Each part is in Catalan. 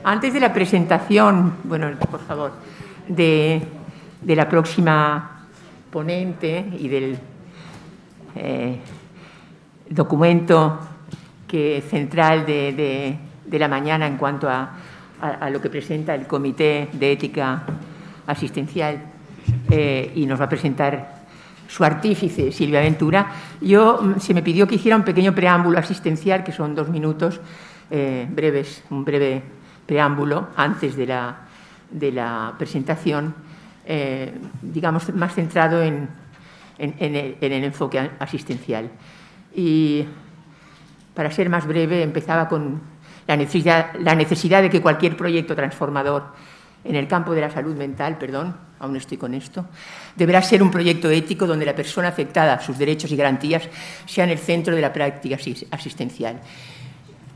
Antes de la presentación, bueno, por favor, de la próxima ponente y del documento central de la mañana en cuanto a lo que presenta el Comité de Ética Asistencial y nos va a presentar su artífice, Silvia Ventura, se me pidió que hiciera un pequeño preámbulo asistencial, que son 2 minutos breves, un breve preámbulo antes de la presentación, digamos, más centrado en el enfoque asistencial. Y para ser más breve, empezaba con la necesidad de que cualquier proyecto transformador en el campo de la salud mental, aún estoy con esto, deberá ser un proyecto ético donde la persona afectada, sus derechos y garantías sean el centro de la práctica asistencial.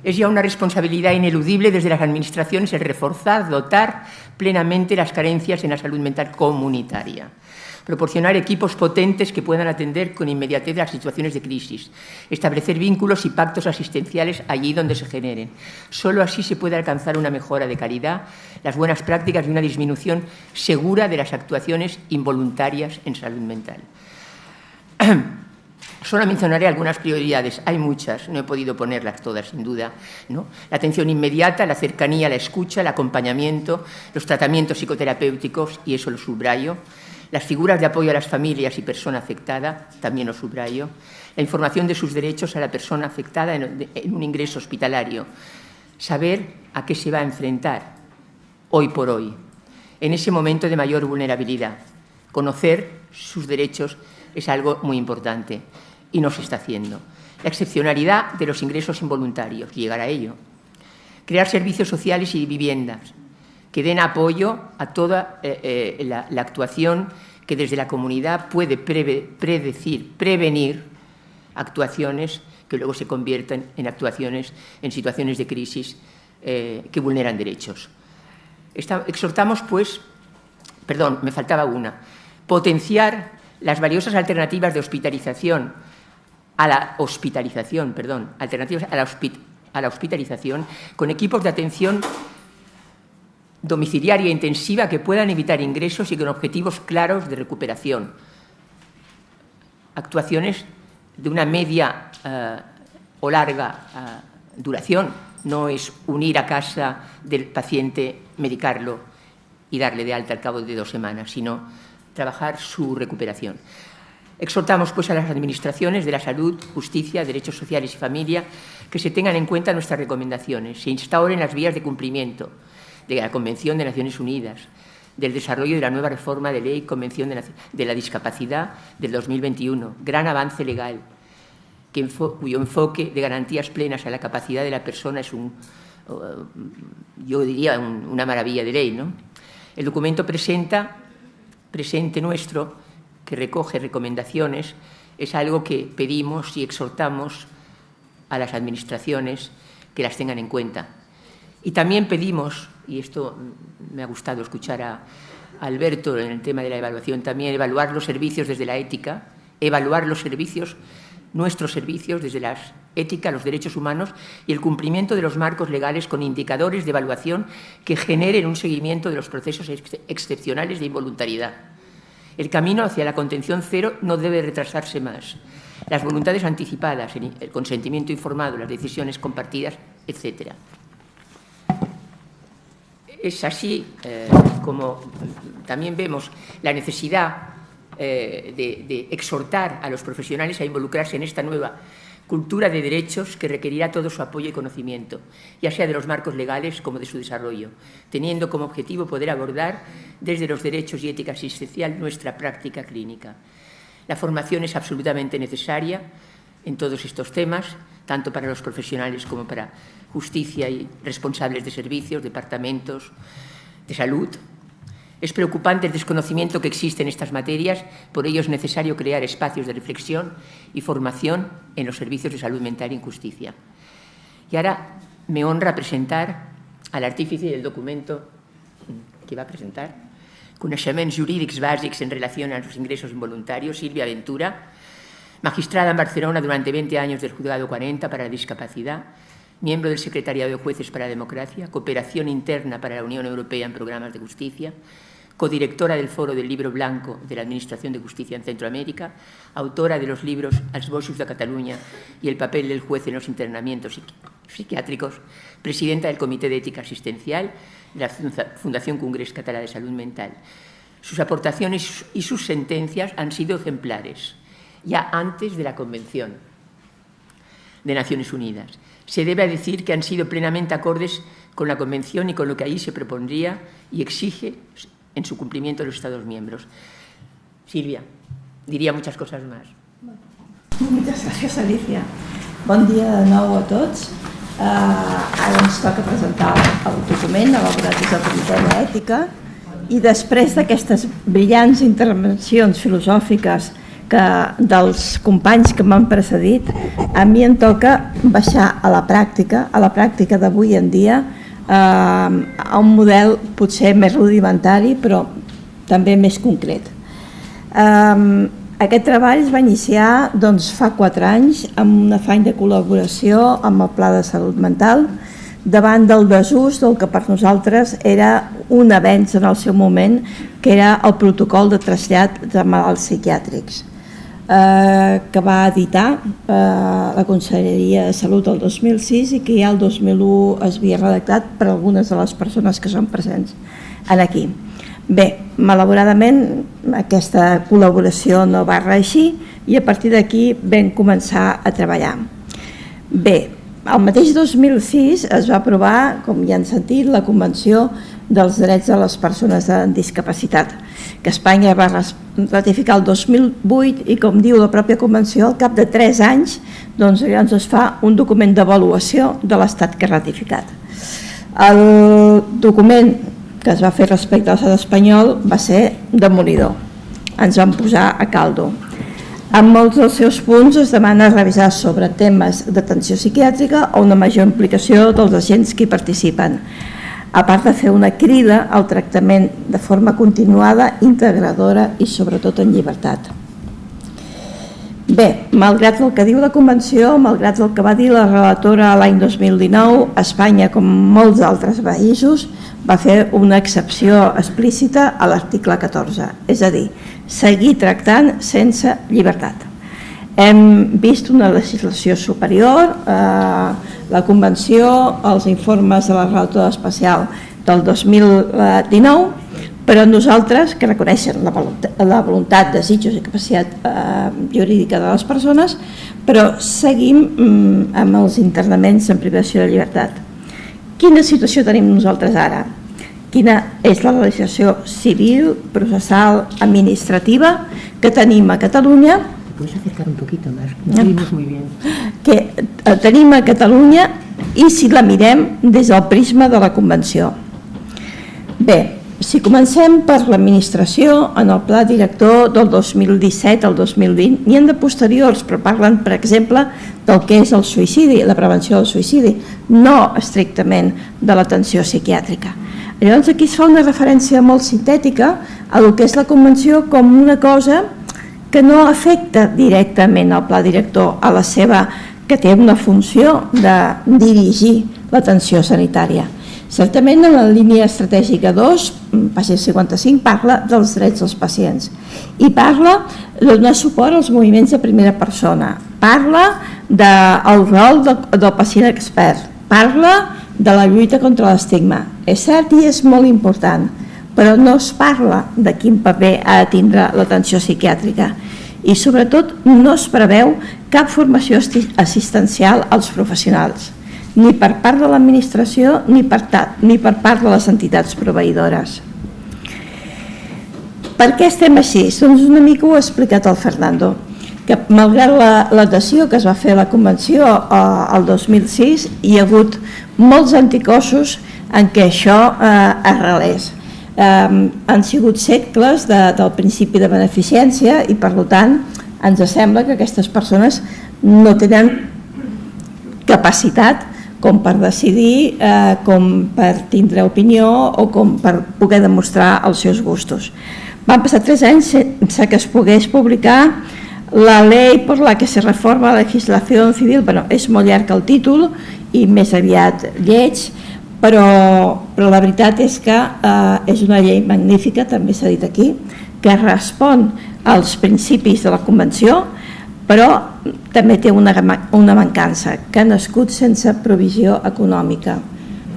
Es ya una responsabilidad ineludible desde las administraciones el reforzar, dotar plenamente las carencias en la salud mental comunitaria, proporcionar equipos potentes que puedan atender con inmediatez las situaciones de crisis, establecer vínculos y pactos asistenciales allí donde se generen. Solo así se puede alcanzar una mejora de calidad, las buenas prácticas y una disminución segura de las actuaciones involuntarias en salud mental. Solo mencionaré algunas prioridades, hay muchas, no he podido ponerlas todas sin duda, ¿no? La atención inmediata, la cercanía, la escucha, el acompañamiento, los tratamientos psicoterapéuticos, y eso lo subrayo, las figuras de apoyo a las familias y persona afectada, también lo subrayo, la información de sus derechos a la persona afectada en un ingreso hospitalario, saber a qué se va a enfrentar hoy por hoy, en ese momento de mayor vulnerabilidad. Conocer sus derechos es algo muy importante y no se está haciendo. La excepcionalidad de los ingresos involuntarios, llegar a ello. Crear servicios sociales y viviendas que den apoyo a toda la actuación que desde la comunidad puede prevenir actuaciones que luego se convierten en actuaciones en situaciones de crisis que vulneran derechos. Exhortamos, pues, me faltaba una, potenciar las valiosas alternativas de hospitalización alternativas a la hospitalización con equipos de atención domiciliaria intensiva que puedan evitar ingresos y con objetivos claros de recuperación. Actuaciones de una media o larga duración. No es unir a casa del paciente, medicarlo y darle de alta al cabo de 2 semanas, sino trabajar su recuperación. Exhortamos, pues, a las administraciones de la salud, justicia, derechos sociales y familia que se tengan en cuenta nuestras recomendaciones, se instauren las vías de cumplimiento de la Convención de Naciones Unidas, del desarrollo de la nueva reforma de ley Convención de la Discapacidad del 2021, gran avance legal, cuyo enfoque de garantías plenas a la capacidad de la persona es yo diría, una maravilla de ley, ¿no? El documento presente nuestro, que recoge recomendaciones, es algo que pedimos y exhortamos a las administraciones que las tengan en cuenta. Y también pedimos, y esto me ha gustado escuchar a Alberto en el tema de la evaluación, también evaluar los servicios desde la ética, evaluar los servicios, nuestros servicios desde la ética, los derechos humanos y el cumplimiento de los marcos legales con indicadores de evaluación que generen un seguimiento de los procesos excepcionales de involuntariedad. El camino hacia la contención cero no debe retrasarse más. Las voluntades anticipadas, el consentimiento informado, las decisiones compartidas, etc. Es así como también vemos la necesidad de exhortar a los profesionales a involucrarse en esta nueva cultura de derechos que requerirá todo su apoyo y conocimiento, ya sea de los marcos legales como de su desarrollo, teniendo como objetivo poder abordar desde los derechos y ética asistencial nuestra práctica clínica. La formación es absolutamente necesaria en todos estos temas, tanto para los profesionales como para justicia y responsables de servicios, departamentos de salud. Es preocupante el desconocimiento que existe en estas materias, por ello es necesario crear espacios de reflexión y formación en los servicios de salud mental y en justicia. Y ahora me honra presentar al artífice del documento que va a presentar, Coneixements jurídics bàsics en relación a los ingresos involuntarios, Silvia Ventura, magistrada en Barcelona durante 20 años del Juzgado 40 para la discapacidad, miembro del Secretariado de Jueces para la Democracia, Cooperación Interna para la Unión Europea en Programas de Justicia, codirectora del Foro del Libro Blanco de la Administración de Justicia en Centroamérica, autora de los libros Els Bossos de Cataluña y El papel del juez en los internamientos psiquiátricos, presidenta del Comité de Ética Asistencial de la Fundación Congrés Català de Salud Mental. Sus aportaciones y sus sentencias han sido ejemplares, ya antes de la Convención de Naciones Unidas. Se debe decir que han sido plenamente acordes con la Convención y con lo que ahí se propondría y exige en su cumplimiento de los Estados miembros. Sílvia, diria muchas cosas más. Moltes gràcies, Alicia. Bon dia de nou a tots. Ara ens toca presentar el document elaborat des del Comitè d'Ètica i després d'aquestes brillants intervencions filosòfiques dels companys que m'han precedit, a mi em toca baixar a la pràctica d'avui en dia, a un model potser més rudimentari però també més concret. Aquest treball es va iniciar fa 4 anys amb un afany de col·laboració amb el Pla de Salut Mental davant del desús del que per nosaltres era un avenç en el seu moment, que era el protocol de trasllat de malalts psiquiàtrics, que va editar la Conselleria de Salut el 2006 i que ja el 2001 es havia redactat per algunes de les persones que són presents aquí. Bé, malauradament aquesta col·laboració no va reeixir i a partir d'aquí vam començar a treballar. Bé, el mateix 2006 es va aprovar, com ja han sentit, la Convenció dels Drets de les Persones amb Discapacitat, que Espanya va ratificar el 2008 i, com diu la pròpia Convenció, al cap de 3 anys llavors es fa un document d'avaluació de l'estat que ha ratificat. El document que es va fer respecte a l'estat espanyol va ser demolidor. Ens vam posar a caldo. En molts dels seus punts es demana revisar sobre temes d'atenció psiquiàtrica o una major implicació dels agents que hi participen, a part de fer una crida al tractament de forma continuada, integradora i sobretot en llibertat. Bé, malgrat el que diu la Convenció, malgrat el que va dir la relatora l'any 2019, Espanya, com molts altres països, va fer una excepció explícita a l'article 14, és a dir, seguir tractant sense llibertat. Hem vist una legislació superior, la Convenció, els informes de la relatora especial del 2019, però nosaltres, que reconeixen la voluntat, desitjos i capacitat jurídica de les persones, però seguim amb els internaments en privació de llibertat. Quina situació tenim nosaltres ara? Quina és la legislació civil, processal, administrativa que tenim a Catalunya? Puedes acercar un poquito más, no oímos muy bien. Que tenim a Catalunya i si la mirem des del prisma de la Convenció. Bé, si comencem per l'administració, en el pla director del 2017 al 2020, n'hi ha de posteriors, però parlen, per exemple, del que és el suïcidi, la prevenció del suïcidi, no estrictament de l'atenció psiquiàtrica. Llavors aquí es fa una referència molt sintètica a el que és la Convenció com una cosa que no afecta directament al pla director, a la seva, que té una funció de dirigir l'atenció sanitària. Certament en la línia estratègica 2, pàgina 55, parla dels drets dels pacients i parla de donar suport als moviments de primera persona, parla del rol del pacient expert, parla de la lluita contra l'estigma. És cert i és molt important, però no es parla de quin paper ha de tindre l'atenció psiquiàtrica i sobretot no es preveu cap formació assistencial als professionals, ni per part de l'administració ni per part de les entitats proveïdores. Per què estem així? Doncs una mica ho ha explicat el Fernando, que malgrat l'adhesió que es va fer a la Convenció el 2006 hi ha hagut molts anticossos en què això arrelés. Han sigut segles del principi de beneficència i per tant ens sembla que aquestes persones no tenen capacitat com per decidir, com per tindre opinió o com per poder demostrar els seus gustos. Van passar 3 anys sense que es pogués publicar La ley por la que se reforma la legislación civil, és molt llarg el títol i més aviat lleig, però la veritat és que és una llei magnífica, també s'ha dit aquí, que respon als principis de la Convenció, però també té una mancança, que ha nascut sense provisió econòmica,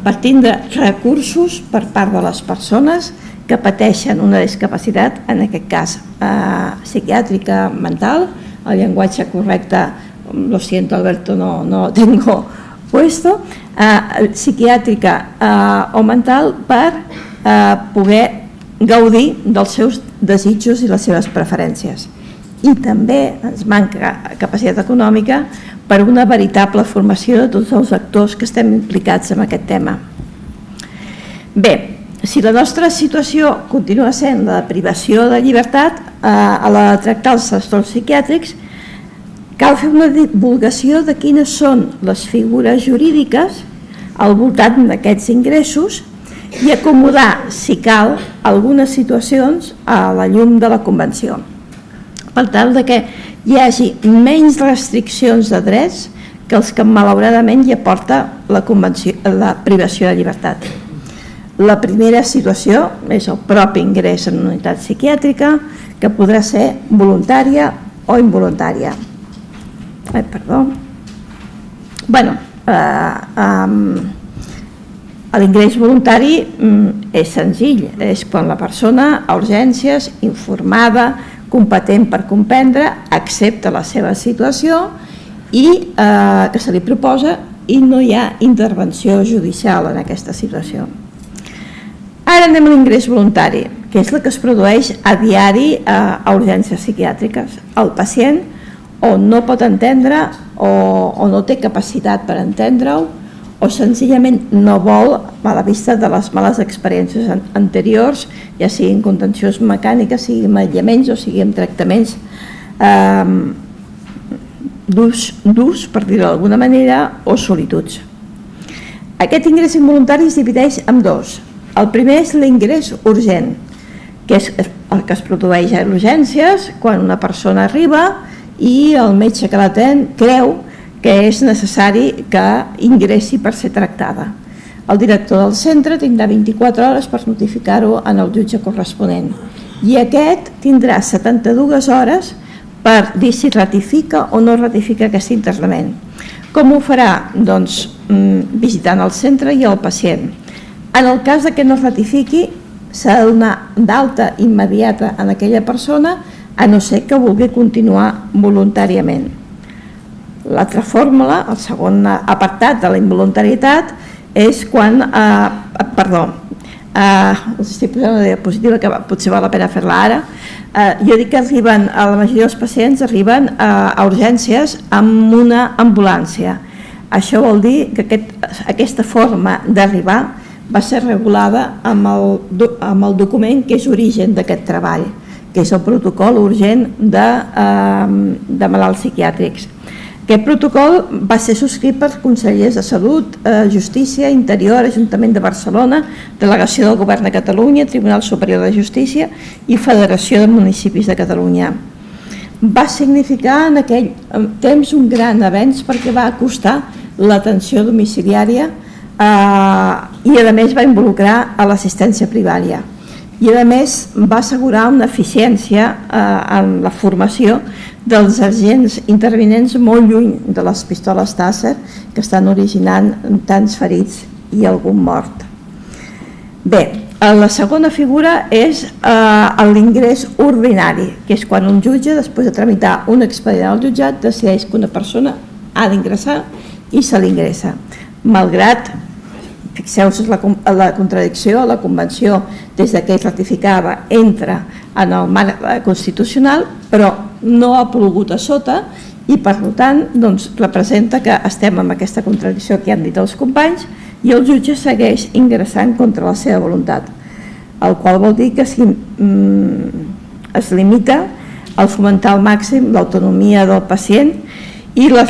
partint de recursos per part de les persones que pateixen una discapacitat, en aquest cas psiquiàtrica, mental, el llenguatge correcte, lo siento Alberto, no lo tengo puesto, psiquiàtrica o mental, per poder gaudir dels seus desitjos i les seves preferències. I també ens manca capacitat econòmica per una veritable formació de tots els actors que estem implicats en aquest tema. Bé, si la nostra situació continua sent la privació de llibertat a l'hora de tractar els trastorns psiquiàtrics, cal fer una divulgació de quines són les figures jurídiques al voltant d'aquests ingressos i acomodar, si cal, algunes situacions a la llum de la Convenció, per tal que hi hagi menys restriccions de drets que els que malauradament hi aporta la privació de llibertat. La primera situació és el propi ingrés en una unitat psiquiàtrica, que podrà ser voluntària o involuntària. L'ingrés voluntari és senzill, és quan la persona a urgències, informada, competent per comprendre, accepta la seva situació i que se li proposa i no hi ha intervenció judicial en aquesta situació. Ara anem a l'ingrés voluntari, que és el que es produeix a diari a urgències psiquiàtriques. El pacient o no pot entendre o no té capacitat per entendre-ho o senzillament no vol, a la vista de les males experiències anteriors, ja siguin contencions mecàniques, siguin aïllaments o siguin tractaments durs, per dir-ho d'alguna manera, o solituds. Aquest ingrés involuntari es divideix en dos. El primer és l'ingrés urgent, que és el que es produeix a urgències quan una persona arriba i el metge que l'atén creu que és necessari que ingressi per ser tractada. El director del centre tindrà 24 hores per notificar-ho en el jutge corresponent i aquest tindrà 72 hores per dir si ratifica o no ratifica aquest internament. Com ho farà? Doncs visitant el centre i el pacient. En el cas que no es ratifiqui, s'ha de donar d'alta immediata en aquella persona, a no ser que vulgui continuar voluntàriament. L'altra fórmula, el segon apartat de la involuntarietat, és quan, estic posant una diapositiva que potser val la pena fer-la ara, jo dic que arriben, a la majoria dels pacients arriben a urgències amb una ambulància. Això vol dir que aquesta forma d'arribar va ser regulada amb el document que és origen d'aquest treball, que és el protocol urgent de malalts psiquiàtrics. Aquest protocol va ser subscrit per consellers de Salut, Justícia, Interior, Ajuntament de Barcelona, Delegació del Govern de Catalunya, Tribunal Superior de Justícia i Federació de Municipis de Catalunya. Va significar en aquell temps un gran avenç perquè va acostar l'atenció domiciliària i a més va involucrar a l'assistència primària i a més va assegurar una eficiència en la formació dels agents intervinents molt lluny de les pistoles Taser que estan originant tants ferits i algun mort. Bé, la segona figura és l'ingrés ordinari, que és quan un jutge, després de tramitar un expedient al jutjat, decideix que una persona ha d'ingressar i se l'ingressa. Malgrat, fixeu-vos la contradicció, la Convenció des que es ratificava entra en el marc constitucional, però no ha plogut a sota i per tant representa que estem amb aquesta contradicció que han dit els companys i el jutge segueix ingressant contra la seva voluntat, el qual vol dir que es limita a fomentar al màxim l'autonomia del pacient i la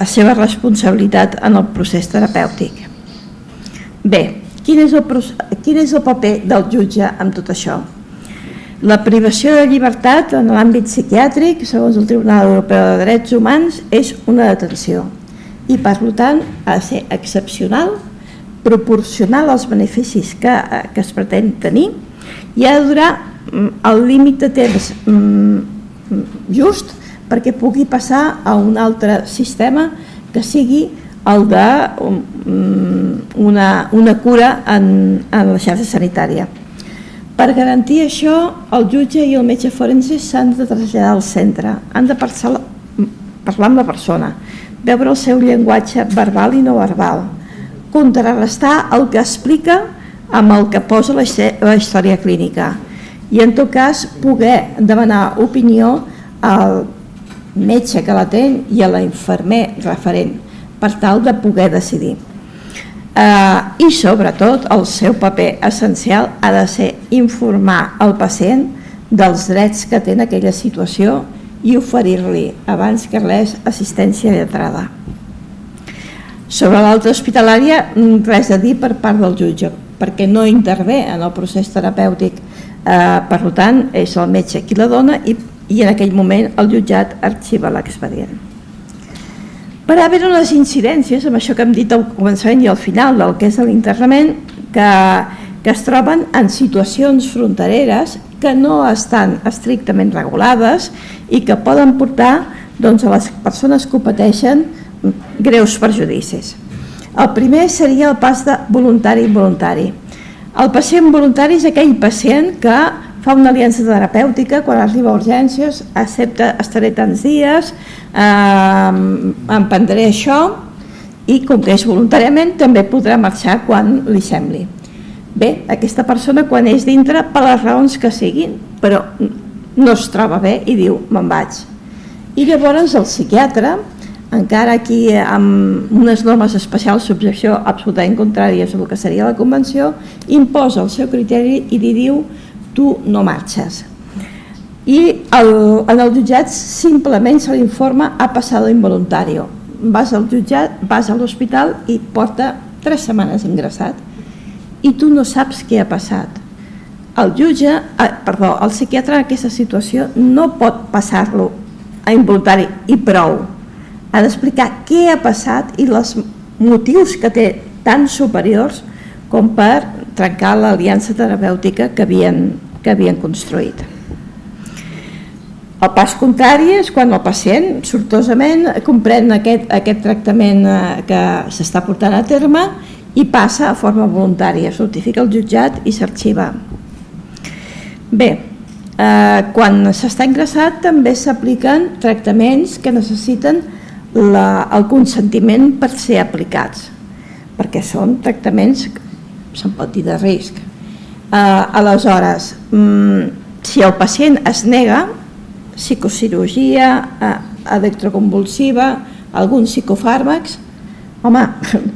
seva responsabilitat en el procés terapèutic. Bé, quin és el paper del jutge en tot això? La privació de llibertat en l'àmbit psiquiàtric, segons el Tribunal Europeu de Drets Humans, és una detenció i, per tant, ha de ser excepcional, proporcional als beneficis que es pretén tenir i ha de durar el límit de temps just perquè pugui passar a un altre sistema que sigui el d'una cura en la xarxa sanitària. Per garantir això, el jutge i el metge forense s'han de traslladar al centre, han de parlar amb la persona, veure el seu llenguatge verbal i no verbal, contrarrestar el que explica amb el que posa la història clínica i, en tot cas, poder demanar opinió al metge que l'atén i a l'infermer referent per tal de poder decidir. I, sobretot, el seu paper essencial ha de ser informar el pacient dels drets que té en aquella situació i oferir-li, abans que res, assistència lletrada. Sobre l'alta hospitalària, res a dir per part del jutge, perquè no intervé en el procés terapèutic. Per tant, és el metge qui la dona i en aquell moment el jutjat arxiva l'expedient. Per haver unes incidències, amb això que hem dit al començament i al final del que és l'internament, que es troben en situacions frontereres que no estan estrictament regulades i que poden portar a les persones que ho pateixen greus perjudicis. El primer seria el pas de voluntari-involuntari. El pacient voluntari és aquell pacient que fa una aliança terapèutica quan arriba a urgències, accepta, estaré tants dies, em prendré això i, com que és voluntàriament, també podrà marxar quan li sembli. Bé, aquesta persona quan és dintre, per les raons que siguin, però no es troba bé i diu, me'n vaig. I llavors el psiquiatre, encara aquí amb unes normes especials, subjecció absolutament contràries a el que seria la convenció, imposa el seu criteri i li diu, tu no marxes. I en el jutjat simplement se l'informa a pasado involuntario. Vas al jutjat, vas a l'hospital i porta 3 setmanes ingressat i tu no saps què ha passat. El psiquiatre en aquesta situació no pot passar-lo a involuntari i prou. Ha d'explicar què ha passat i els motius que té tan superiors com per trencar l'aliança terapèutica que havien construït. El pas contrari és quan el pacient sortosament comprèn aquest tractament que s'està portant a terme i passa a forma voluntària, es notifica al jutjat i s'arxiva. Bé, quan s'està ingressat també s'apliquen tractaments que necessiten el consentiment per ser aplicats, perquè són tractaments, se'n pot dir, de risc. Aleshores, si el pacient es nega, psicocirurgia, electroconvulsiva, alguns psicofàrmacs, home,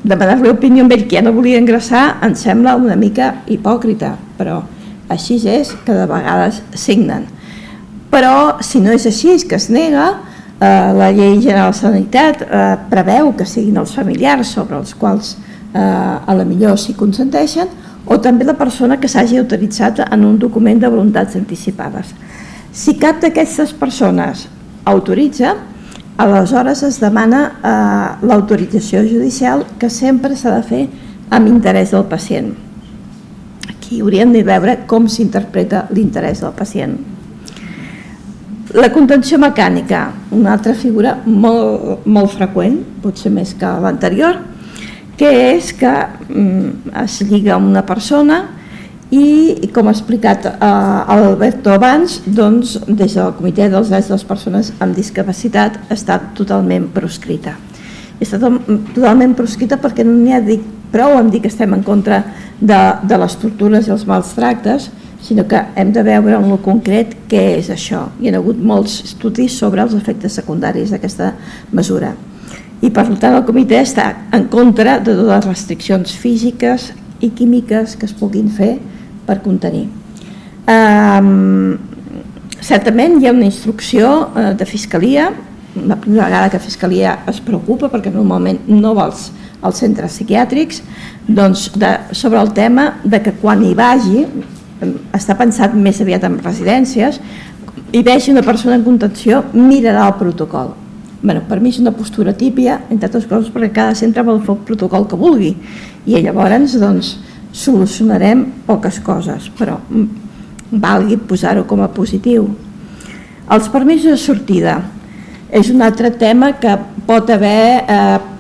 demanar-li opinió amb ell que ja no volia ingressar em sembla una mica hipòcrita, però així és que de vegades signen. Però si no és així, que es nega, la Llei General de Sanitat preveu que siguin els familiars sobre els quals a la millor s'hi consenteixen, o també la persona que s'hagi autoritzat en un document de voluntats anticipades. Si cap d'aquestes persones autoritza, aleshores es demana l'autorització judicial, que sempre s'ha de fer amb interès del pacient. Aquí hauríem de veure com s'interpreta l'interès del pacient. La contenció mecànica, una altra figura molt freqüent, potser més que l'anterior, que és que es lliga amb una persona i, com ha explicat Alberto abans, doncs, des del Comitè dels Drets de les Persones amb Discapacitat està totalment proscrita. Està totalment proscrita perquè no n'hi ha prou en dir que estem en contra de les tortures i els mals tractes, sinó que hem de veure en el concret què és això. Hi ha hagut molts estudis sobre els efectes secundaris d'aquesta mesura. I, per tant, el comitè està en contra de totes les restriccions físiques i químiques que es puguin fer per contenir. Certament hi ha una instrucció de Fiscalia, la primera vegada que Fiscalia es preocupa, perquè normalment no va als centres psiquiàtrics, sobre el tema de que quan hi vagi està pensat més aviat en residències, i vegi una persona en contenció, mirarà el protocol. Per mi és una postura típia, entre altres coses, perquè cada centre vol fer el protocol que vulgui, i llavors solucionarem poques coses, però valgui posar-ho com a positiu. Els permisos de sortida és un altre tema que pot haver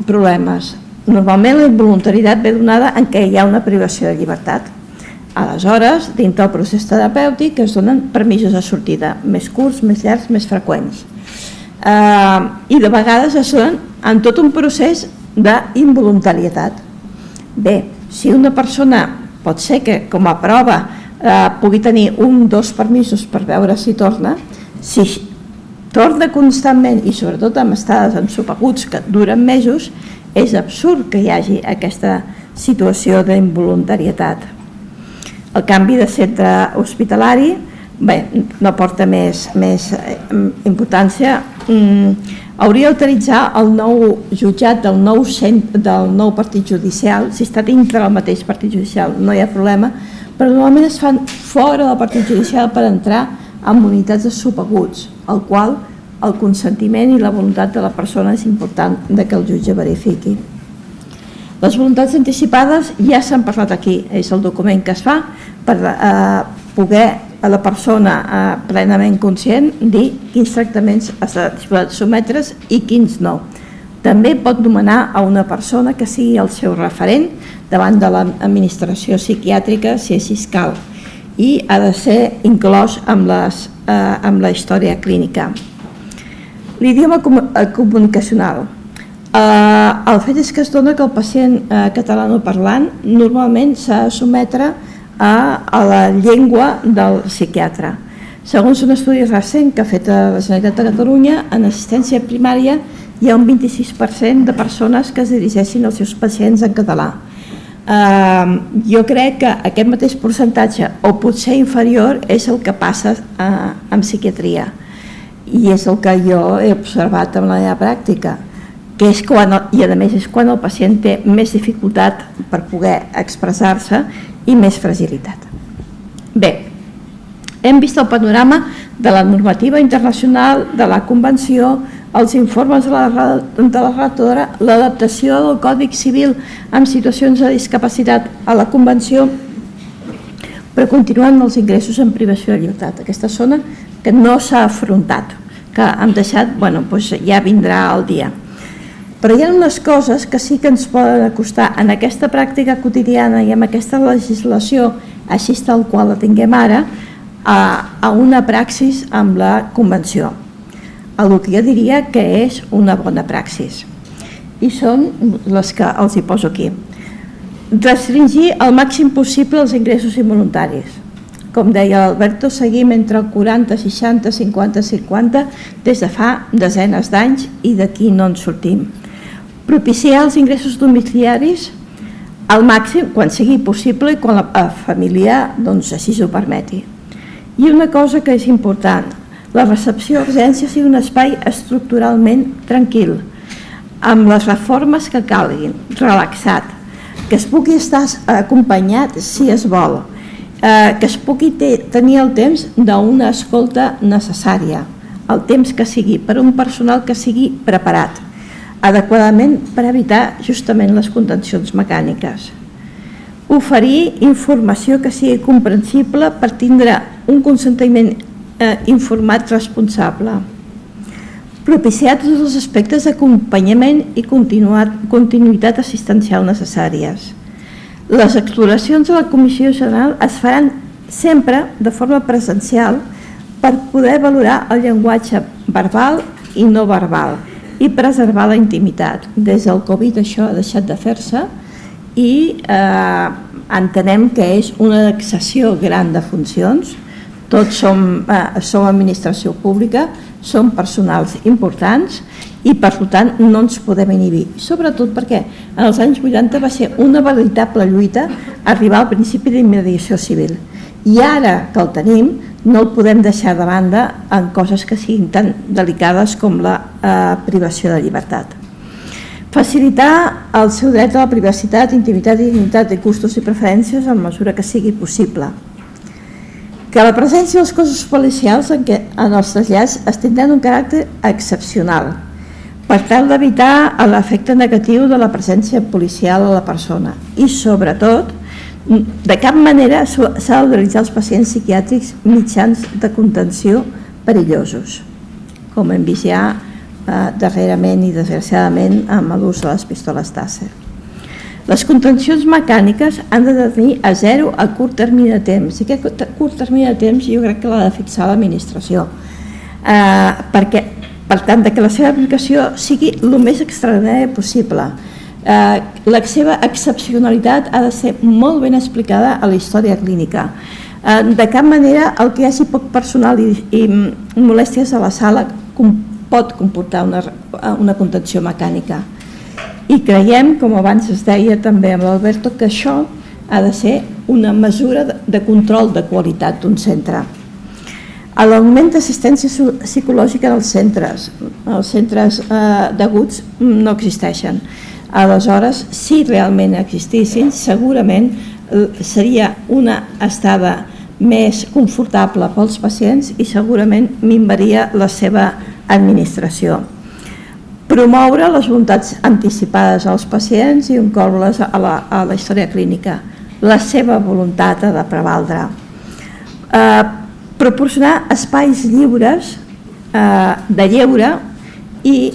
problemes. Normalment la involuntaritat ve donada en què hi ha una privació de llibertat. Aleshores, dintre del procés terapèutic es donen permisos de sortida, més curts, més llargs, més freqüents. I de vegades es donen en tot un procés d'involuntarietat. Bé, si una persona pot ser que com a prova pugui tenir 1 o 2 permisos per veure si torna, si torna constantment i sobretot amb estades ensopeguts que duren mesos, és absurd que hi hagi aquesta situació d'involuntarietat. El canvi de centre hospitalari no porta més importància. Hauria d'utilitzar el nou jutjat del nou partit judicial. Si està dintre del mateix partit judicial no hi ha problema, però normalment es fan fora del partit judicial per entrar en unitats de subaguts, el qual el consentiment i la voluntat de la persona és important que el jutge verifiqui. Les voluntats anticipades ja s'han parlat aquí, és el document que es fa per poder a la persona plenament conscient dir quins tractaments està disposat a sotmetre's i quins no. També pot nomenar a una persona que sigui el seu referent davant de l'administració psiquiàtrica si així cal, i ha de ser inclòs amb la història clínica. L'idioma comunicacional. El fet és que es dona que el pacient catalanoparlant normalment s'ha de sotmetre a la llengua del psiquiatre. Segons un estudi recent que ha fet la Generalitat de Catalunya, en assistència primària hi ha un 26% de persones que es dirigeixin als seus pacients en català. Jo crec que aquest mateix percentatge, o potser inferior, és el que passa en psiquiatria, i és el que jo he observat en la meva pràctica, que és quan, i a més és quan el pacient té més dificultat per poder expressar-se i més fragilitat. Bé, hem vist el panorama de la normativa internacional, de la convenció, els informes de la relatora, l'adaptació del Codi Civil en situacions de discapacitat a la convenció, però continuen els ingressos en privació de llibertat. Aquesta zona que no s'ha afrontat, que hem deixat, ja vindrà el dia. Però hi ha unes coses que sí que ens poden acostar en aquesta pràctica quotidiana i amb aquesta legislació, així tal qual la tinguem ara, a una praxis amb la convenció. El que jo diria que és una bona praxis. I són les que els hi poso aquí. Restringir al màxim possible els ingressos involuntaris. Com deia l'Alberto, seguim entre el 40, 60, 50, 50 des de fa desenes d'anys i d'aquí no en sortim. Propiciar els ingressos domiciliaris al màxim quan sigui possible i quan la família així ho permeti. I una cosa que és important, la recepció d'urgència sigui un espai estructuralment tranquil, amb les reformes que calguin, relaxat, que es pugui estar acompanyat si es vol, que es pugui tenir el temps d'una escolta necessària, el temps que sigui per un personal que sigui preparat adequadament per evitar justament les contencions mecàniques. Oferir informació que sigui comprensible per tindre un consentiment informat responsable. Propiciar tots els aspectes d'acompanyament i continuïtat assistencial necessàries. Les exploracions de la Comissió General es faran sempre de forma presencial per poder valorar el llenguatge verbal i no verbal i preservar la intimitat. Des del Covid això ha deixat de fer-se i entenem que és una excessió gran de funcions. Tots som administració pública, som personals importants i per tant no ens podem inhibir, sobretot perquè en els anys 80 va ser una veritable lluita arribar al principi d'immediació civil i ara que el tenim no el podem deixar de banda en coses que siguin tan delicades com la privació de llibertat. Facilitar el seu dret a la privacitat, intimitat i dignitat de gustos i preferències en mesura que sigui possible. que la presència dels cossos policials en els trasllats es tindran un caràcter excepcional per tal d'evitar l'efecte negatiu de la presència policial a la persona i, sobretot, de cap manera s'ha d'utilitzar els pacients psiquiàtrics mitjans de contenció perillosos, com hem vist ja darrerament i desgraciadament amb l'ús de les pistoles Taser. Les contencions mecàniques han de tenir a zero a curt termini de temps, i aquest curt termini de temps jo crec que l'ha de fixar l'administració, perquè, per tant, que la seva aplicació sigui el més extraordinària possible. La seva excepcionalitat ha de ser molt ben explicada a la història clínica. De cap manera el que hi hagi poc personal i molèsties a la sala pot comportar una contenció mecànica. I creiem, com abans es deia també amb l'Alberto, que això ha de ser una mesura de control de qualitat d'un centre. L'augment d'assistència psicològica dels centres d'aguts no existeixen. Aleshores, si realment existissin, segurament seria una estada més confortable pels pacients i segurament minvaria la seva administració. Promoure les voluntats anticipades als pacients i incloure-les a la història clínica. La seva voluntat ha de prevaldre. Proporcionar espais lliures de lleure i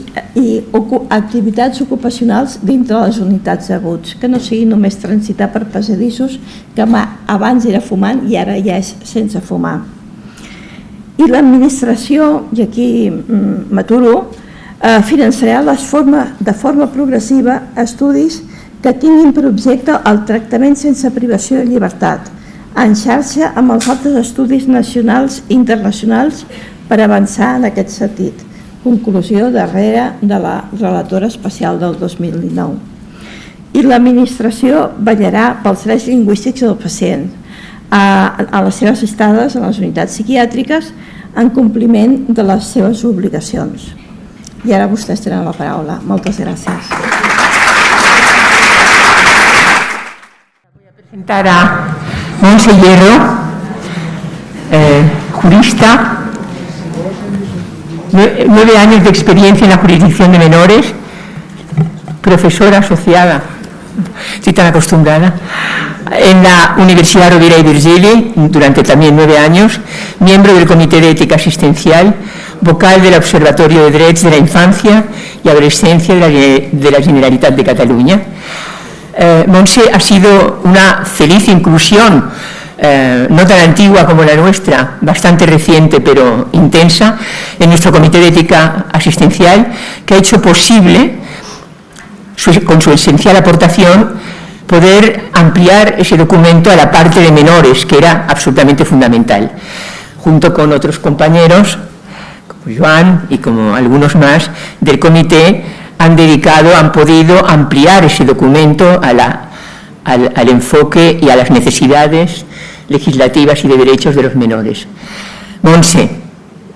activitats ocupacionals dintre les unitats d'aguts, que no sigui només transitar per passadissos, que abans era fumant i ara ja és sense fumar. I l'administració, i aquí m'aturo, finançarà de forma progressiva estudis que tinguin per objecte el tractament sense privació de llibertat, en xarxa amb els altres estudis nacionals i internacionals per avançar en aquest sentit. Conclusió darrere de la relatora especial del 2019. I l'administració vetllarà pels drets lingüístics del pacient a les seves estades en les unitats psiquiàtriques en compliment de les seves obligacions. I ara vostès tenen la paraula. Moltes gràcies. Voy a presentar a Montse Hierro, jurista, 9 años de experiencia en la jurisdicción de menores, profesora asociada, estoy tan acostumbrada, en la Universidad Rovira i Virgili durante también 9 años, miembro del Comité de Ética Asistencial, vocal del Observatorio de Drets de la Infancia y Adolescencia de la Generalitat de Cataluña. Montse ha sido una feliz inclusión, no tan antigua como la nuestra, bastante reciente pero intensa, en nuestro Comité de Ética Asistencial, que ha hecho posible, con su esencial aportación, poder ampliar ese documento a la parte de menores, que era absolutamente fundamental. Junto con otros compañeros, como Joan y como algunos más del comité, han podido ampliar ese documento al enfoque y a las necesidades legislativas y de derechos de los menores. Montse,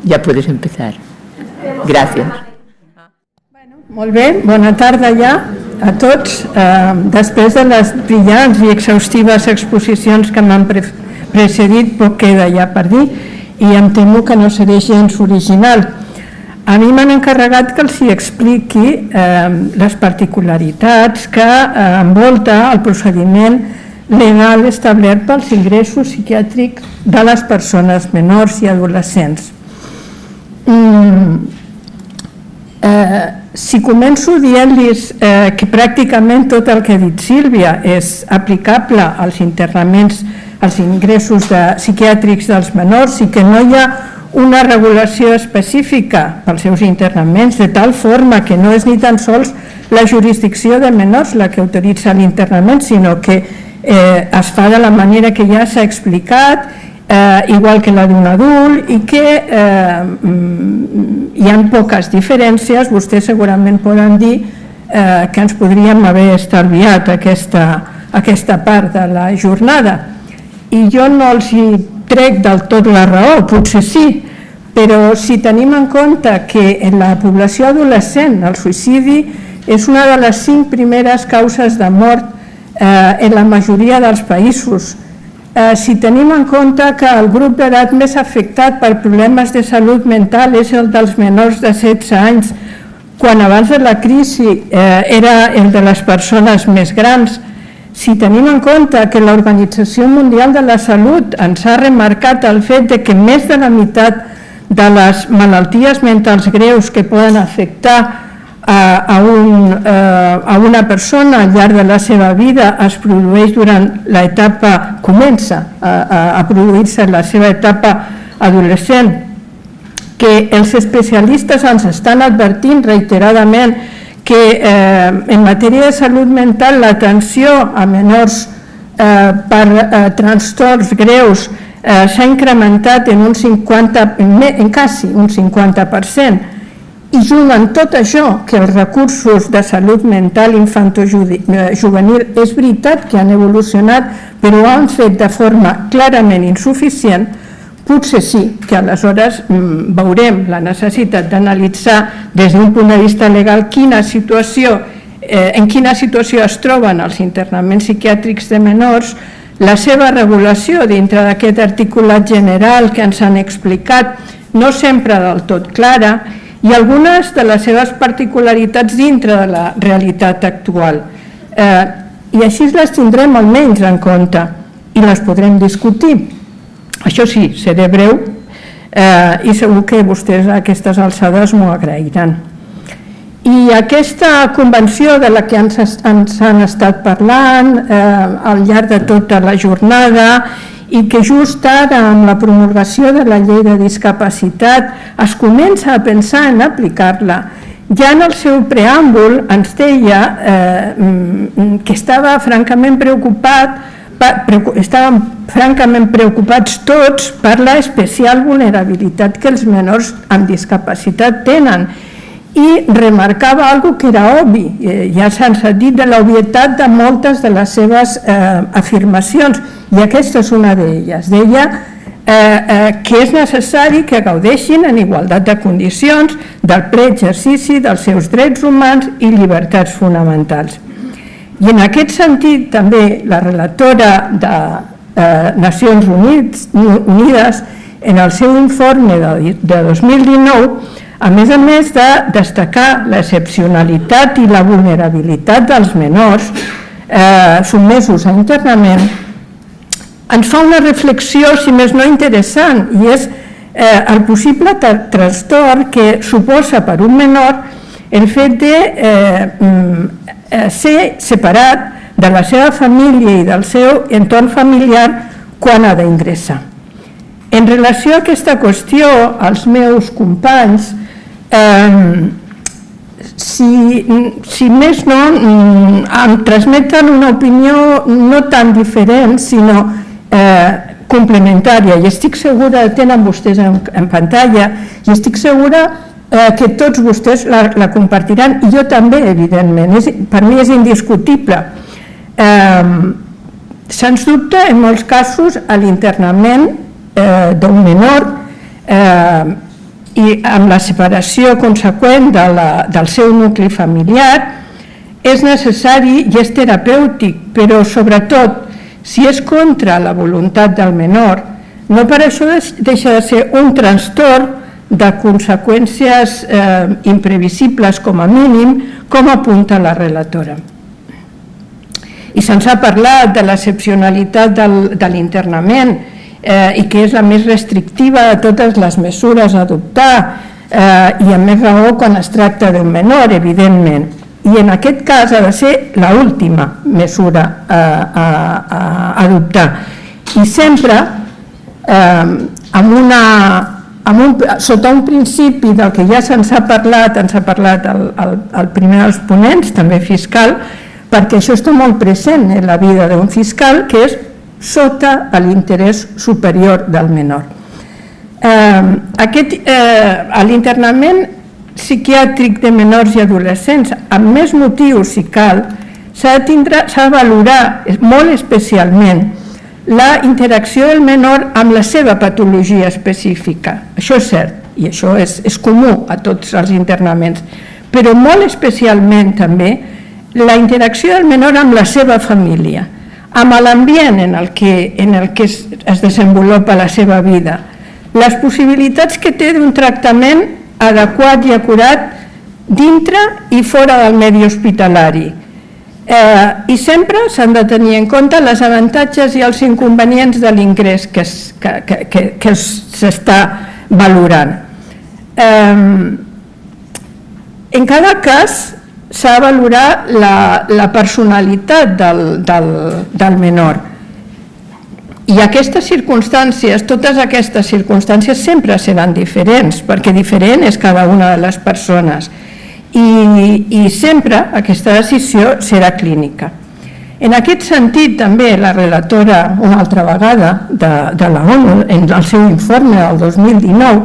ja puedes empezar. Gràcies. Molt bé, bona tarda ja a tots. Després de les brillants i exhaustives exposicions que m'han precedit, poc queda ja per dir i em temo que no seré gens original. A mi m'han encarregat que els hi expliqui les particularitats que envolta el procediment legal establert pels ingressos psiquiàtrics de les persones menors i adolescents. Si començo dient-los que pràcticament tot el que ha dit Sílvia és aplicable als internaments, als ingressos psiquiàtrics dels menors i que no hi ha una regulació específica pels seus internaments, de tal forma que no és ni tan sols la jurisdicció de menors la que autoritza l'internament, sinó que es fa de la manera que ja s'ha explicat, igual que la d'un adult, i que hi ha poques diferències. Vostès segurament poden dir que ens podríem haver estalviat aquesta part de la jornada. I jo no els hi trec del tot la raó, potser sí, però si tenim en compte que en la població adolescent el suïcidi és una de les 5 primeres causes de mort en la majoria dels països si tenim en compte que el grup d'edat més afectat per problemes de salut mental és el dels menors de 16 anys, quan abans de la crisi era el de les persones més grans. Si tenim en compte que l'Organització Mundial de la Salut ens ha remarcat el fet de que més de la meitat de les malalties mentals greus que poden afectar a una persona al llarg de la seva vida es produeix durant l'etapa, comença a produir-se en la seva etapa adolescent, que els especialistes ens estan advertint reiteradament que en matèria de salut mental l'atenció a menors per trastorns greus s'ha incrementat en quasi un 50%, i junt amb tot això que els recursos de salut mental infantojuvenil és veritat que han evolucionat, però ho han fet de forma clarament insuficient, potser sí que aleshores veurem la necessitat d'analitzar des d'un punt de vista legal en quina situació es troben els internaments psiquiàtrics de menors, la seva regulació dintre d'aquest articulat general que ens han explicat, no sempre del tot clara, i algunes de les seves particularitats dintre de la realitat actual. I així les tindrem almenys en compte i les podrem discutir. Això sí, seré breu i segur que vostès a aquestes alçades m'ho agrairan. I aquesta convenció de la que ens han estat parlant al llarg de tota la jornada i que just ara amb la promulgació de la llei de discapacitat es comença a pensar en aplicar-la. Ja en el seu preàmbul ens deia que estàvem francament preocupats tots per l'especial vulnerabilitat que els menors amb discapacitat tenen i remarcava alguna cosa que era obvi, ja se'ns ha dit de l'obvietat de moltes de les seves afirmacions, i aquesta és una d'elles. Deia que és necessari que gaudeixin en igualtat de condicions del ple exercici dels seus drets humans i llibertats fonamentals. I en aquest sentit també la relatora de Nacions Unides en el seu informe de 2019, a més de destacar l'excepcionalitat i la vulnerabilitat dels menors sotmesos a internament, ens fa una reflexió, si més no interessant, i és el possible trastorn que suposa per un menor el fet de ser separat de la seva família i del seu entorn familiar quan ha d'ingressar. En relació a aquesta qüestió, els meus companys, si més no, em transmeten una opinió no tan diferent, sinó complementària, i estic segura, tenen vostès en pantalla, i estic segura que tots vostès la compartiran, i jo també, evidentment, per mi és indiscutible. Sens dubte, en molts casos, a l'internament d'un menor i amb la separació conseqüent del seu nucli familiar és necessari i és terapèutic, però sobretot si és contra la voluntat del menor, no per això deixa de ser un trastorn de conseqüències imprevisibles com a mínim, com apunta la relatora. I se'ns ha parlat de l'excepcionalitat de l'internament i que és la més restrictiva de totes les mesures a adoptar i amb més raó quan es tracta d'un menor, evidentment. I en aquest cas ha de ser l'última mesura a adoptar. I sempre sota un principi del que ja ens ha parlat el primer dels ponents, també fiscal, perquè això està molt present en la vida d'un fiscal, que és sota l'interès superior del menor. L'internament psiquiàtric de menors i adolescents, amb més motius si cal, s'ha de valorar molt especialment la interacció del menor amb la seva patologia específica. Això és cert, i això és comú a tots els internaments, però molt especialment també la interacció del menor amb la seva família, amb l'ambient en el que es desenvolupa la seva vida, les possibilitats que té d'un tractament adequat i acurat dintre i fora del medi hospitalari. I sempre s'han de tenir en compte els avantatges i els inconvenients de l'ingrés que s'està valorant. En cada cas s'ha de valorar la personalitat del menor. I aquestes circumstàncies, totes aquestes circumstàncies sempre seran diferents, perquè diferent és cada una de les persones. I sempre aquesta decisió serà clínica. En aquest sentit, també la relatora, una altra vegada, de la ONU, en el seu informe del 2019,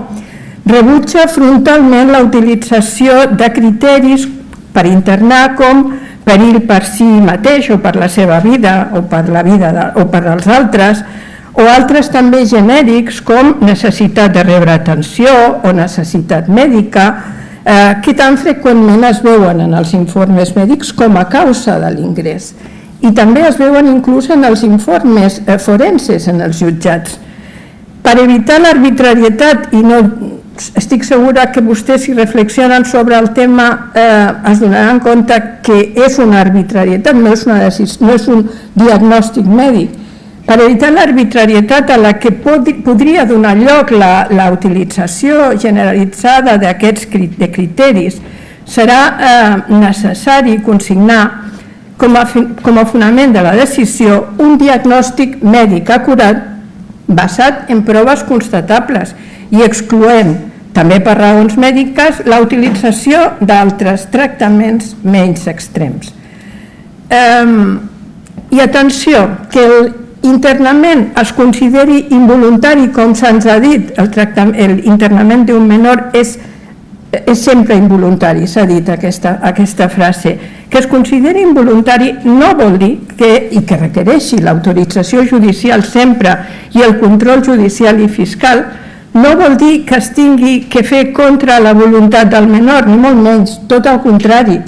rebutja frontalment la utilització de criteris per internar com perill per si mateix o per la seva vida o per la vida o per als altres, o altres també genèrics com necessitat de rebre atenció o necessitat mèdica, que tan freqüentment es veuen en els informes mèdics com a causa de l'ingrés. I també es veuen inclús en els informes forenses en els jutjats. Per evitar l'arbitrarietat, i no estic segura que vostès, si reflexionen sobre el tema, es donaran compte que és una arbitrarietat, no és un diagnòstic mèdic. Per evitar l'arbitrarietat a la que podria donar lloc la utilització generalitzada d'aquests criteris, serà necessari consignar com a fonament de la decisió un diagnòstic mèdic acurat basat en proves constatables i excloent, també per raons mèdiques, la utilització d'altres tractaments menys extrems. I atenció, que l'internament es consideri involuntari, com se'ns ha dit, l'internament d'un menor és sempre involuntari, s'ha dit aquesta frase. Que es consideri involuntari no vol dir i que requereixi l'autorització judicial sempre i el control judicial i fiscal, no vol dir que es tingui que fer contra la voluntat del menor, ni molt menys, tot el contrari.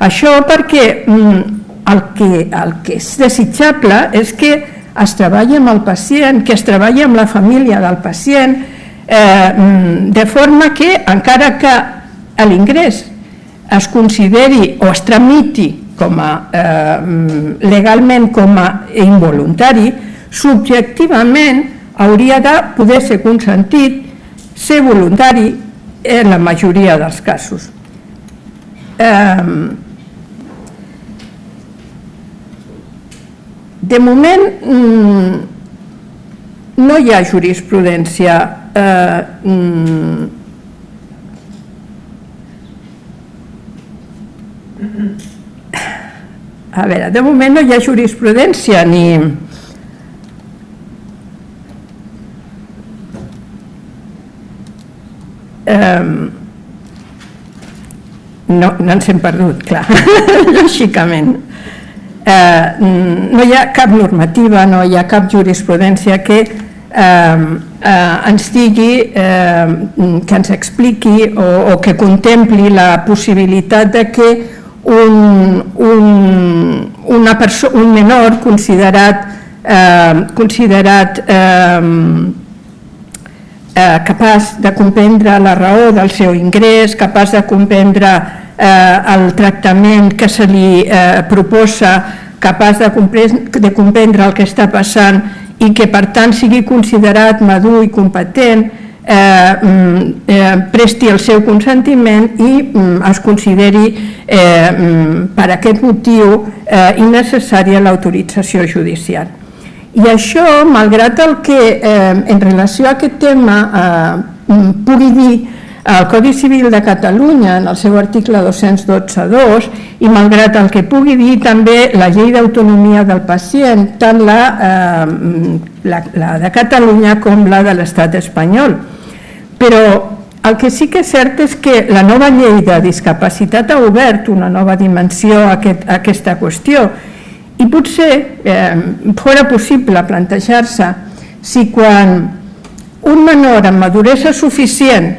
Això perquè el que és desitjable és que es treballi amb el pacient, que es treballi amb la família del pacient, de forma que, encara que l'ingrés es consideri o es tramiti legalment com a involuntari, subjectivament hauria de poder ser consentit, ser voluntari en la majoria dels casos. De moment no hi ha jurisprudència de moment no hi ha jurisprudència ni no ens hem perdut, clar, lògicament. No hi ha cap normativa, no hi ha cap jurisprudència que ens digui, que ens expliqui o que contempli la possibilitat de que un menor considerat capaç de comprendre la raó del seu ingrés, capaç de comprendre el tractament que se li proposa, capaç de comprendre el que està passant i que per tant sigui considerat madur i competent, presti el seu consentiment i es consideri per aquest motiu innecessària l'autorització judicial. I això, malgrat el que en relació a aquest tema pugui dir el Codi Civil de Catalunya en el seu article 212.2 i malgrat el que pugui dir també la Llei d'Autonomia del Pacient, tant la de Catalunya com la de l'Estat espanyol. Però el que sí que és cert és que la nova llei de discapacitat ha obert una nova dimensió a aquesta qüestió i potser fora possible plantejar-se si quan un menor amb maduresa suficient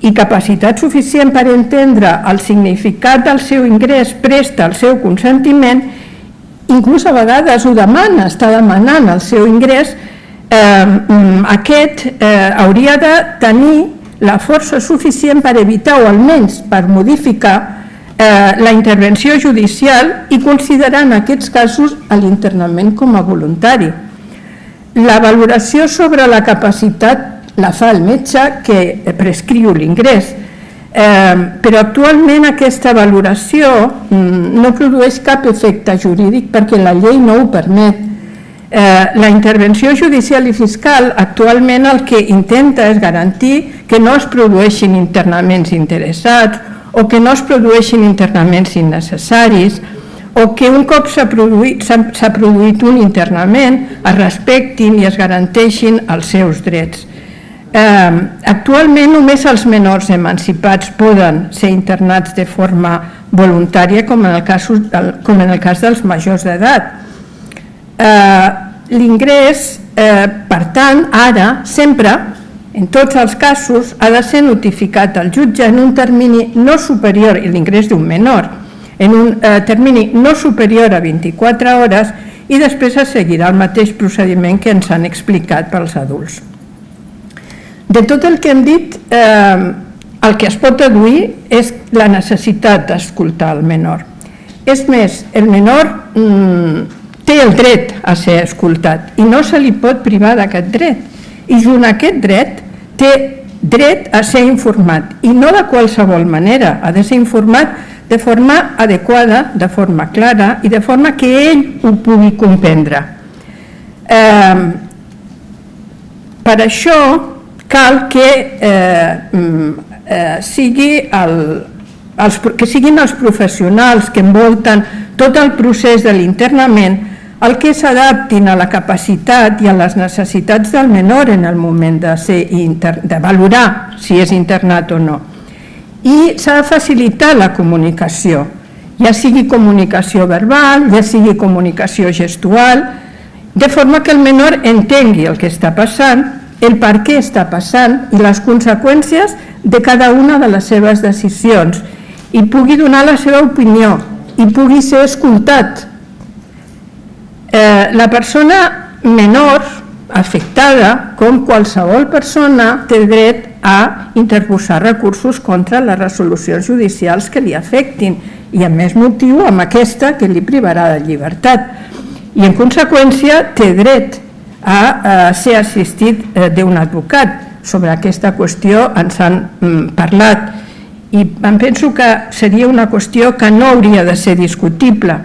i capacitat suficient per entendre el significat del seu ingrés presta el seu consentiment inclús a vegades ho demana, està demanant el seu ingrés, aquest hauria de tenir la força suficient per evitar o almenys per modificar la intervenció judicial i considerar en aquests casos l'internament com a voluntari. La valoració sobre la capacitat la fa el metge que prescriu l'ingrés, però actualment aquesta valoració no produeix cap efecte jurídic perquè la llei no ho permet. La intervenció judicial i fiscal actualment el que intenta és garantir que no es produeixin internaments interessats o que no es produeixin internaments innecessaris o que un cop s'ha produït un internament es respectin i es garanteixin els seus drets. Actualment només els menors emancipats poden ser internats de forma voluntària com en el cas dels majors d'edat. L'ingrés, per tant, ara, sempre, en tots els casos, ha de ser notificat al jutge en un termini no superior, l'ingrés d'un menor, en un termini no superior a 24 hores i després es seguirà el mateix procediment que ens han explicat pels adults. De tot el que hem dit, el que es pot deduir és la necessitat d'escoltar el menor. És més, el menor té el dret a ser escoltat i no se li pot privar d'aquest dret. I junt a aquest dret té dret a ser informat i no de qualsevol manera, ha de ser informat de forma adequada, de forma clara i de forma que ell ho pugui comprendre. Per això cal que siguin els professionals que envolten tot el procés de l'internament el que s'adaptin a la capacitat i a les necessitats del menor en el moment de valorar si és internat o no. I s'ha de facilitar la comunicació, ja sigui comunicació verbal, ja sigui comunicació gestual, de forma que el menor entengui el que està passant, el per què està passant i les conseqüències de cada una de les seves decisions i pugui donar la seva opinió i pugui ser escoltat. La persona menor afectada, com qualsevol persona, té dret a interposar recursos contra les resolucions judicials que li afectin i, a més motiu, amb aquesta que li privarà de llibertat. I, en conseqüència, té dret a ser assistit d'un advocat. Sobre aquesta qüestió ens han parlat i em penso que seria una qüestió que no hauria de ser discutible.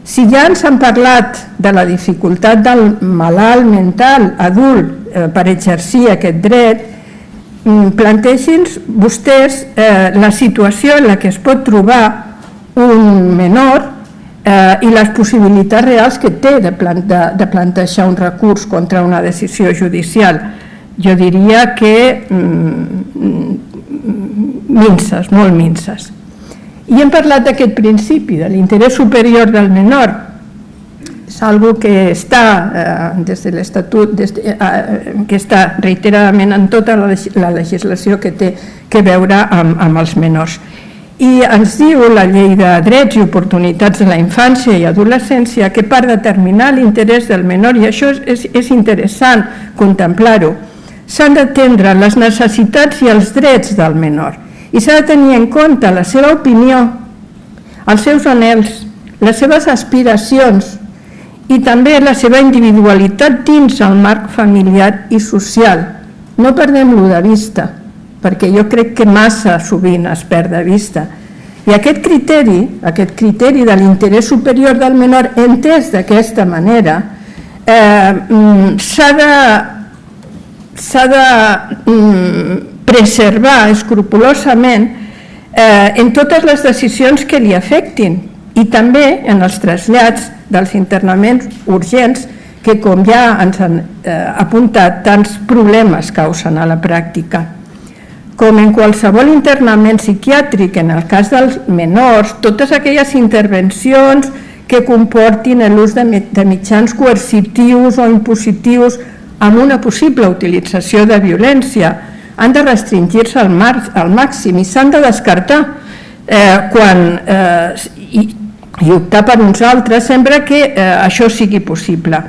Si ja ens han parlat de la dificultat del malalt mental adult per exercir aquest dret, plantegin vostès la situació en la que es pot trobar un menor i les possibilitats reals que té de plantejar un recurs contra una decisió judicial. Jo diria que minses, molt minses. I hem parlat d'aquest principi, de l'interès superior del menor. És una cosa que està des de l'Estatut, que està reiteradament en tota la legislació que té que veure amb els menors. I ens diu la Llei de Drets i Oportunitats de la Infància i Adolescència que per determinar l'interès del menor, i això és interessant contemplar-ho, s'han d'atendre les necessitats i els drets del menor i s'ha de tenir en compte la seva opinió, els seus anhels, les seves aspiracions i també la seva individualitat dins el marc familiar i social. No perdem-lo de vista, perquè jo crec que massa sovint es perd de vista. I aquest criteri de l'interès superior del menor entès d'aquesta manera s'ha de preservar escrupolosament en totes les decisions que li afectin i també en els trasllats dels internaments urgents que, com ja ens han apuntat, tants problemes causen a la pràctica. Com en qualsevol internament psiquiàtric, en el cas dels menors, totes aquelles intervencions que comportin l'ús de mitjans coercitius o impositius amb una possible utilització de violència han de restringir-se al màxim i s'han de descartar i optar per uns altres sempre que això sigui possible.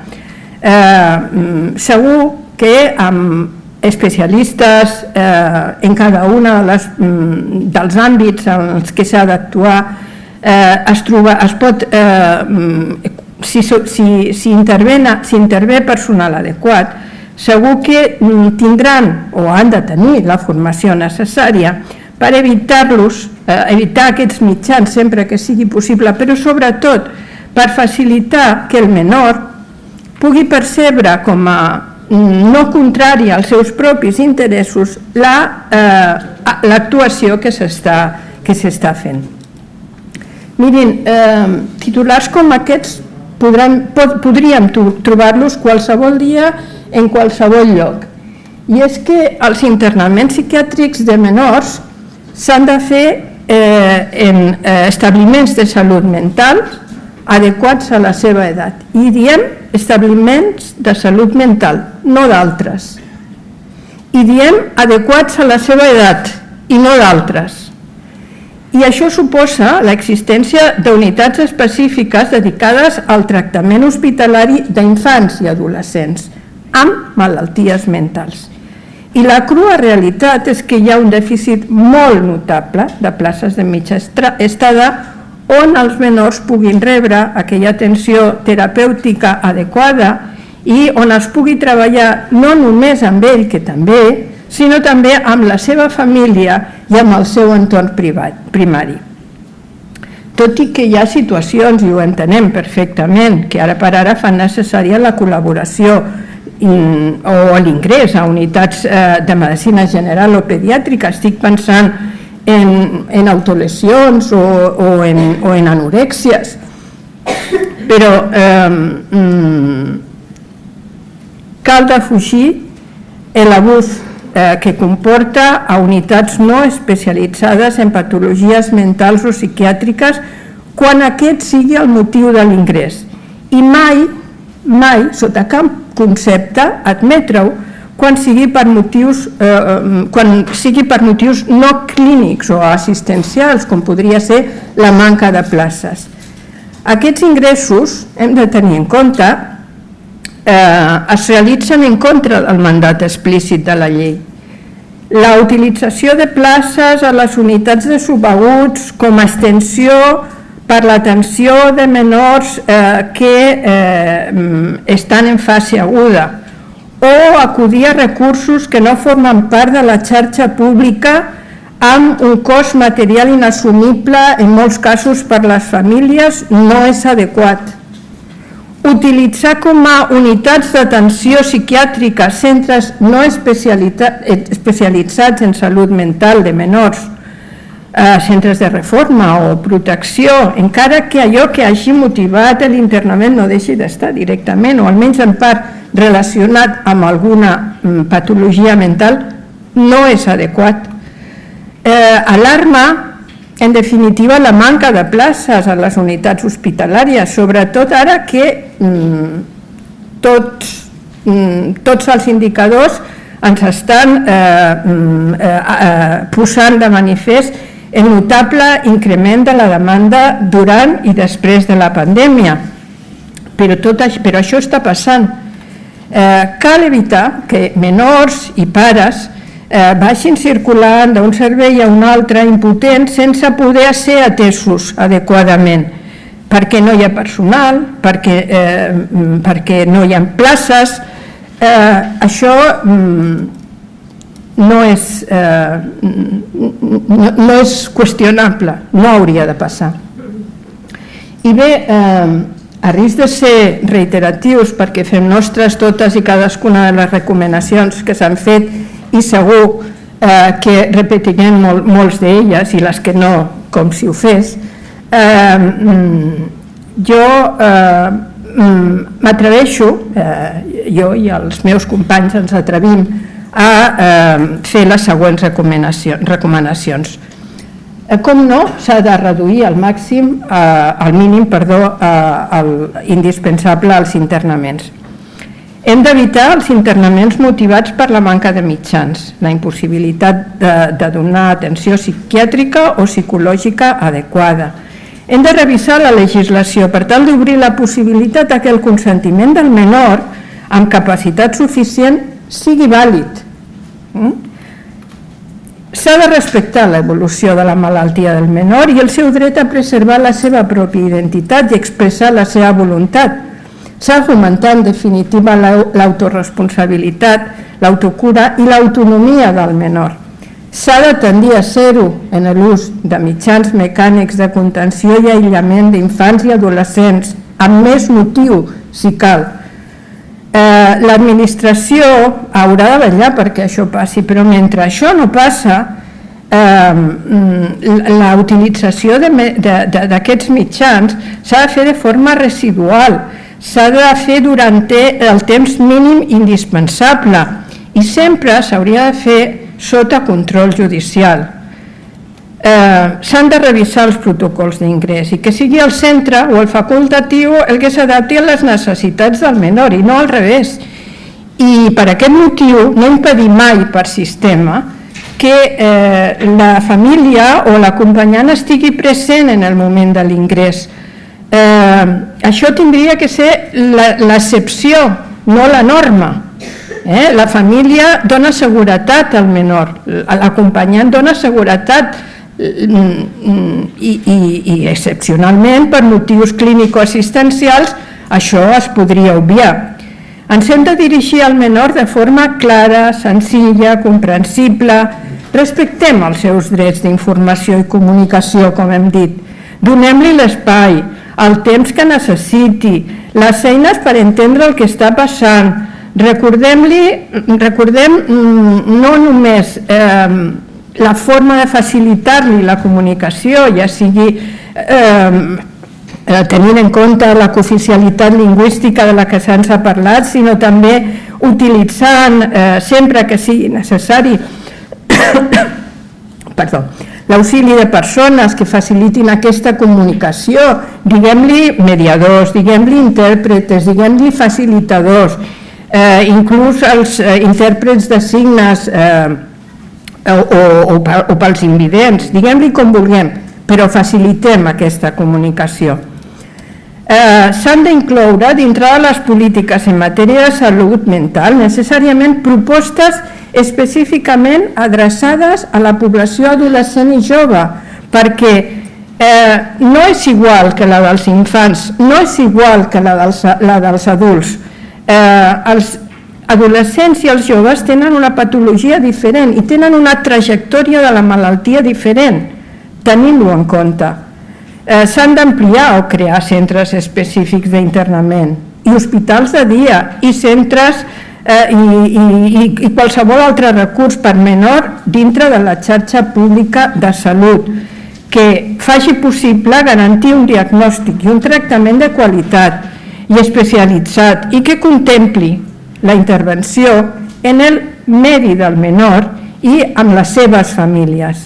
Segur que amb especialistes en cada un dels àmbits en els que s'ha d'actuar es pot, si intervé personal adequat, segur que tindran o han de tenir la formació necessària per evitar aquests mitjans sempre que sigui possible, però sobretot per facilitar que el menor pugui percebre com a no contrari als seus propis interessos l'actuació que s'està fent. Mirin, titulars com aquests podríem trobar-los qualsevol dia en qualsevol lloc. I és que els internaments psiquiàtrics de menors s'han de fer en establiments de salut mental adequats a la seva edat. I diem establiments de salut mental, no d'altres. I diem adequats a la seva edat i no d'altres. I això suposa l'existència d'unitats específiques dedicades al tractament hospitalari d'infants i adolescents amb malalties mentals. I la crua realitat és que hi ha un dèficit molt notable de places de mitja estada on els menors puguin rebre aquella atenció terapèutica adequada i on es pugui treballar no només amb ell, que també, sinó també amb la seva família i amb el seu entorn primari. Tot i que hi ha situacions, i ho entenem perfectament, que ara per ara fan necessària la col·laboració o l'ingrés a unitats de medicina general o pediàtrica, estic pensant en autolesions o en anorèxies, però cal defugir l'abús que comporta a unitats no especialitzades en patologies mentals o psiquiàtriques quan aquest sigui el motiu de l'ingrés. I mai, sota cap concepte, admetre-ho quan sigui per motius no clínics o assistencials, com podria ser la manca de places. Aquests ingressos, hem de tenir en compte, es realitzen en contra del mandat explícit de la llei. La utilització de places a les unitats de subaguts com a extensió per l'atenció de menors que estan en fase aguda o acudir a recursos que no formen part de la xarxa pública amb un cost material inassumible en molts casos per les famílies no és adequat. Utilitzar com a unitats d'atenció psiquiàtrica centres no especialitzats en salut mental de menors, centres de reforma o protecció, encara que allò que hagi motivat l'internament no deixi d'estar directament o almenys en part relacionat amb alguna patologia mental, no és adequat. Alarma, en definitiva, la manca de places a les unitats hospitalàries, sobretot ara que tots els indicadors ens estan posant de manifest el notable increment de la demanda durant i després de la pandèmia. Però això està passant. Cal evitar que menors i pares vagin circulant d'un servei a un altre impotents sense poder ser atesos adequadament, perquè no hi ha personal, perquè no hi ha places. Això no és qüestionable, no hauria de passar. I bé, a risc de ser reiteratius, perquè fem nostres totes i cadascuna de les recomanacions que s'han fet i segur que repetirem molts d'elles i les que no, com si ho fes, jo m'atreveixo, jo i els meus companys ens atrevim a fer les següents recomanacions. Com no, s'ha de reduir al mínim indispensable els internaments. Hem d'evitar els internaments motivats per la manca de mitjans, la impossibilitat de donar atenció psiquiàtrica o psicològica adequada. hem de revisar la legislació per tal d'obrir la possibilitat que el consentiment del menor amb capacitat suficient sigui vàlid. S'ha de respectar l'evolució de la malaltia del menor i el seu dret a preservar la seva pròpia identitat i expressar la seva voluntat. S'ha de fomentar, en definitiva, l'autoresponsabilitat, l'autocura i l'autonomia del menor. S'ha de tendir a ser-ho en l'ús de mitjans mecànics de contenció i aïllament d'infants i adolescents, amb més motiu, si cal. L'administració haurà de vetllar perquè això passi, però mentre això no passa, la utilització d'aquests mitjans s'ha de fer de forma residual, s'ha de fer durant el temps mínim indispensable i sempre s'hauria de fer sota control judicial. S'han de revisar els protocols d'ingrés i que sigui el centre o el facultatiu el que s'adapti a les necessitats del menor i no al revés. I per aquest motiu no impedir mai per sistema que la família o l'acompanyant estigui present en el moment de l'ingrés. Això tindria que ser l'excepció, no la norma. La família dona seguretat al menor, l'acompanyant dona seguretat i excepcionalment per motius clínico-assistencials això es podria obviar. Ens hem de dirigir al menor de forma clara, senzilla, comprensible. Respectem els seus drets d'informació i comunicació, com hem dit. Donem-li l'espai, el temps que necessiti, les eines per entendre el que està passant. Recordem no només la forma de facilitar-li la comunicació, ja sigui tenint en compte la cooficialitat lingüística de la que se'ns ha parlat, sinó també utilitzant, sempre que sigui necessari, l'auxili de persones que facilitin aquesta comunicació, diguem-li mediadors, diguem-li intèrpretes, diguem-li facilitadors, inclús els intèrprets de signes o pels invidents, diguem-li com vulguem, però facilitem aquesta comunicació. S'han d'incloure dintre de les polítiques en matèria de salut mental necessàriament propostes específicament adreçades a la població adolescent i jove, perquè no és igual que la dels infants, no és igual que la dels adults. Els adolescents i els joves tenen una patologia diferent i tenen una trajectòria de la malaltia diferent. Tenim-ho en compte. S'han d'ampliar o crear centres específics d'internament i hospitals de dia i centres i qualsevol altre recurs per menor dintre de la xarxa pública de salut que faci possible garantir un diagnòstic i un tractament de qualitat i especialitzat i que contempli la intervenció en el medi del menor i amb les seves famílies.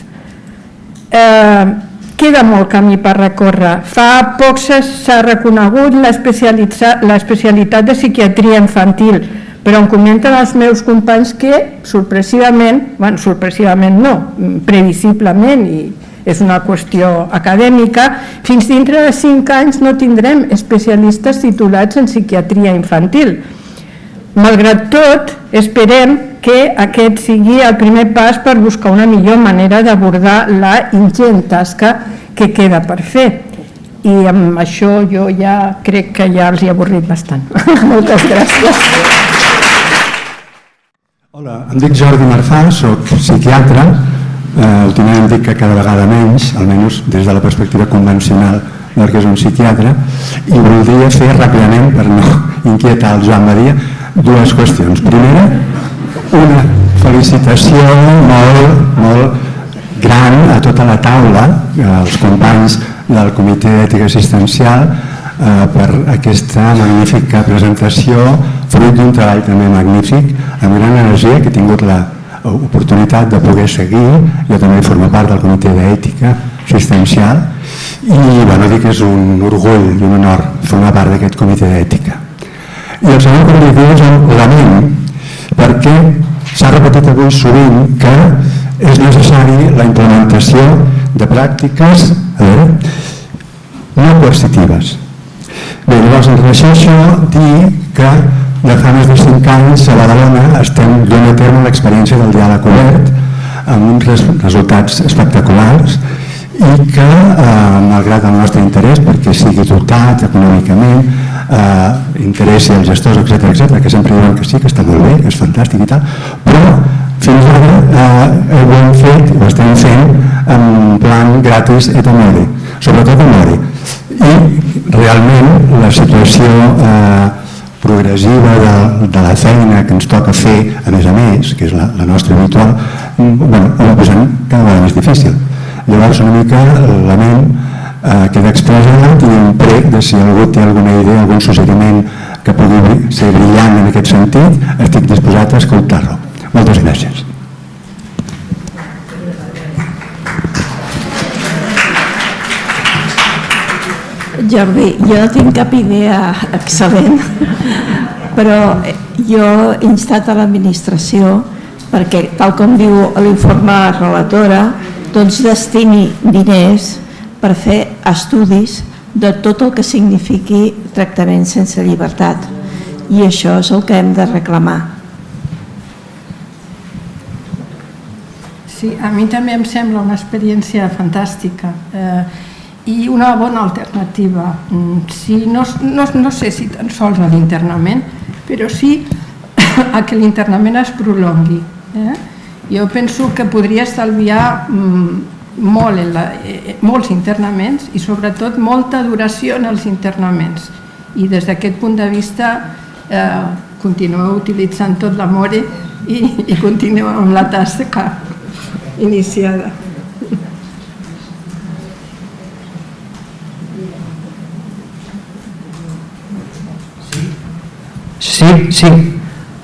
Queda molt camí per recórrer. Fa poc s'ha reconegut l'especialitat de psiquiatria infantil, però em comenten els meus companys que sorpresivament no, previsiblement, i és una qüestió acadèmica, fins dintre de 5 anys no tindrem especialistes titulats en psiquiatria infantil. Malgrat tot, esperem que aquest sigui el primer pas per buscar una millor manera d'abordar la ingent tasca que queda per fer. I amb això jo ja crec que ja els he avorrit bastant. Moltes gràcies. Hola, em dic Jordi Marfà, soc psiquiatre. Últimament dic que cada vegada menys, almenys des de la perspectiva convencional del que és un psiquiatre, i voldria fer ràpidament, per no inquietar el Joan Badia, 2 qüestions. Primera, una felicitació molt gran a tota la taula, als companys del Comitè d'Ètica Assistencial, per aquesta magnífica presentació, fruit d'un treball també magnífic, amb gran energia, que he tingut l'oportunitat de poder seguir. Jo també formo part del Comitè d'Ètica Assistencial i dir que és un orgull i un honor formar part d'aquest Comitè d'Ètica. I el segon que vull dir és un lament, perquè s'ha repetit avui sovint que és necessari la implementació de pràctiques no coercitives. Bé, llavors, en relació a això, dir que de fa més de 5 anys a Badalona estem duent a terme l'experiència del diàleg obert amb uns resultats espectaculars i que, malgrat el nostre interès, perquè sigui dotat econòmicament, interessi als gestors, etc., que sempre diuen que sí, que està molt bé, que és fantàstic i tal, però fins ara ho hem fet, ho estem fent en plan gratis et amore, sobretot amore. I realment la situació progressiva de la feina que ens toca fer, a més, que és la nostra habitual, ho va posant cada vegada més difícil. Llavors una mica la ment queda expressat i un prec de si algú té alguna idea, algun suggeriment que pugui ser brillant en aquest sentit, estic disposat a escoltar-lo. Moltes gràcies. Jordi, jo no tinc cap idea excel·lent, però jo he instat a l'administració perquè, tal com diu l'informe relatora, doncs destini diners per fer estudis de tot el que signifiqui tractament sense llibertat. I això és el que hem de reclamar. Sí, a mi també em sembla una experiència fantàstica i una bona alternativa. No sé si tan sols a l'internament, però sí a que l'internament es prolongui. Jo penso que podria estalviar molts internaments i sobretot molta duració en els internaments. I des d'aquest punt de vista continueu utilitzant tot l'amore i continueu amb la tasca iniciada.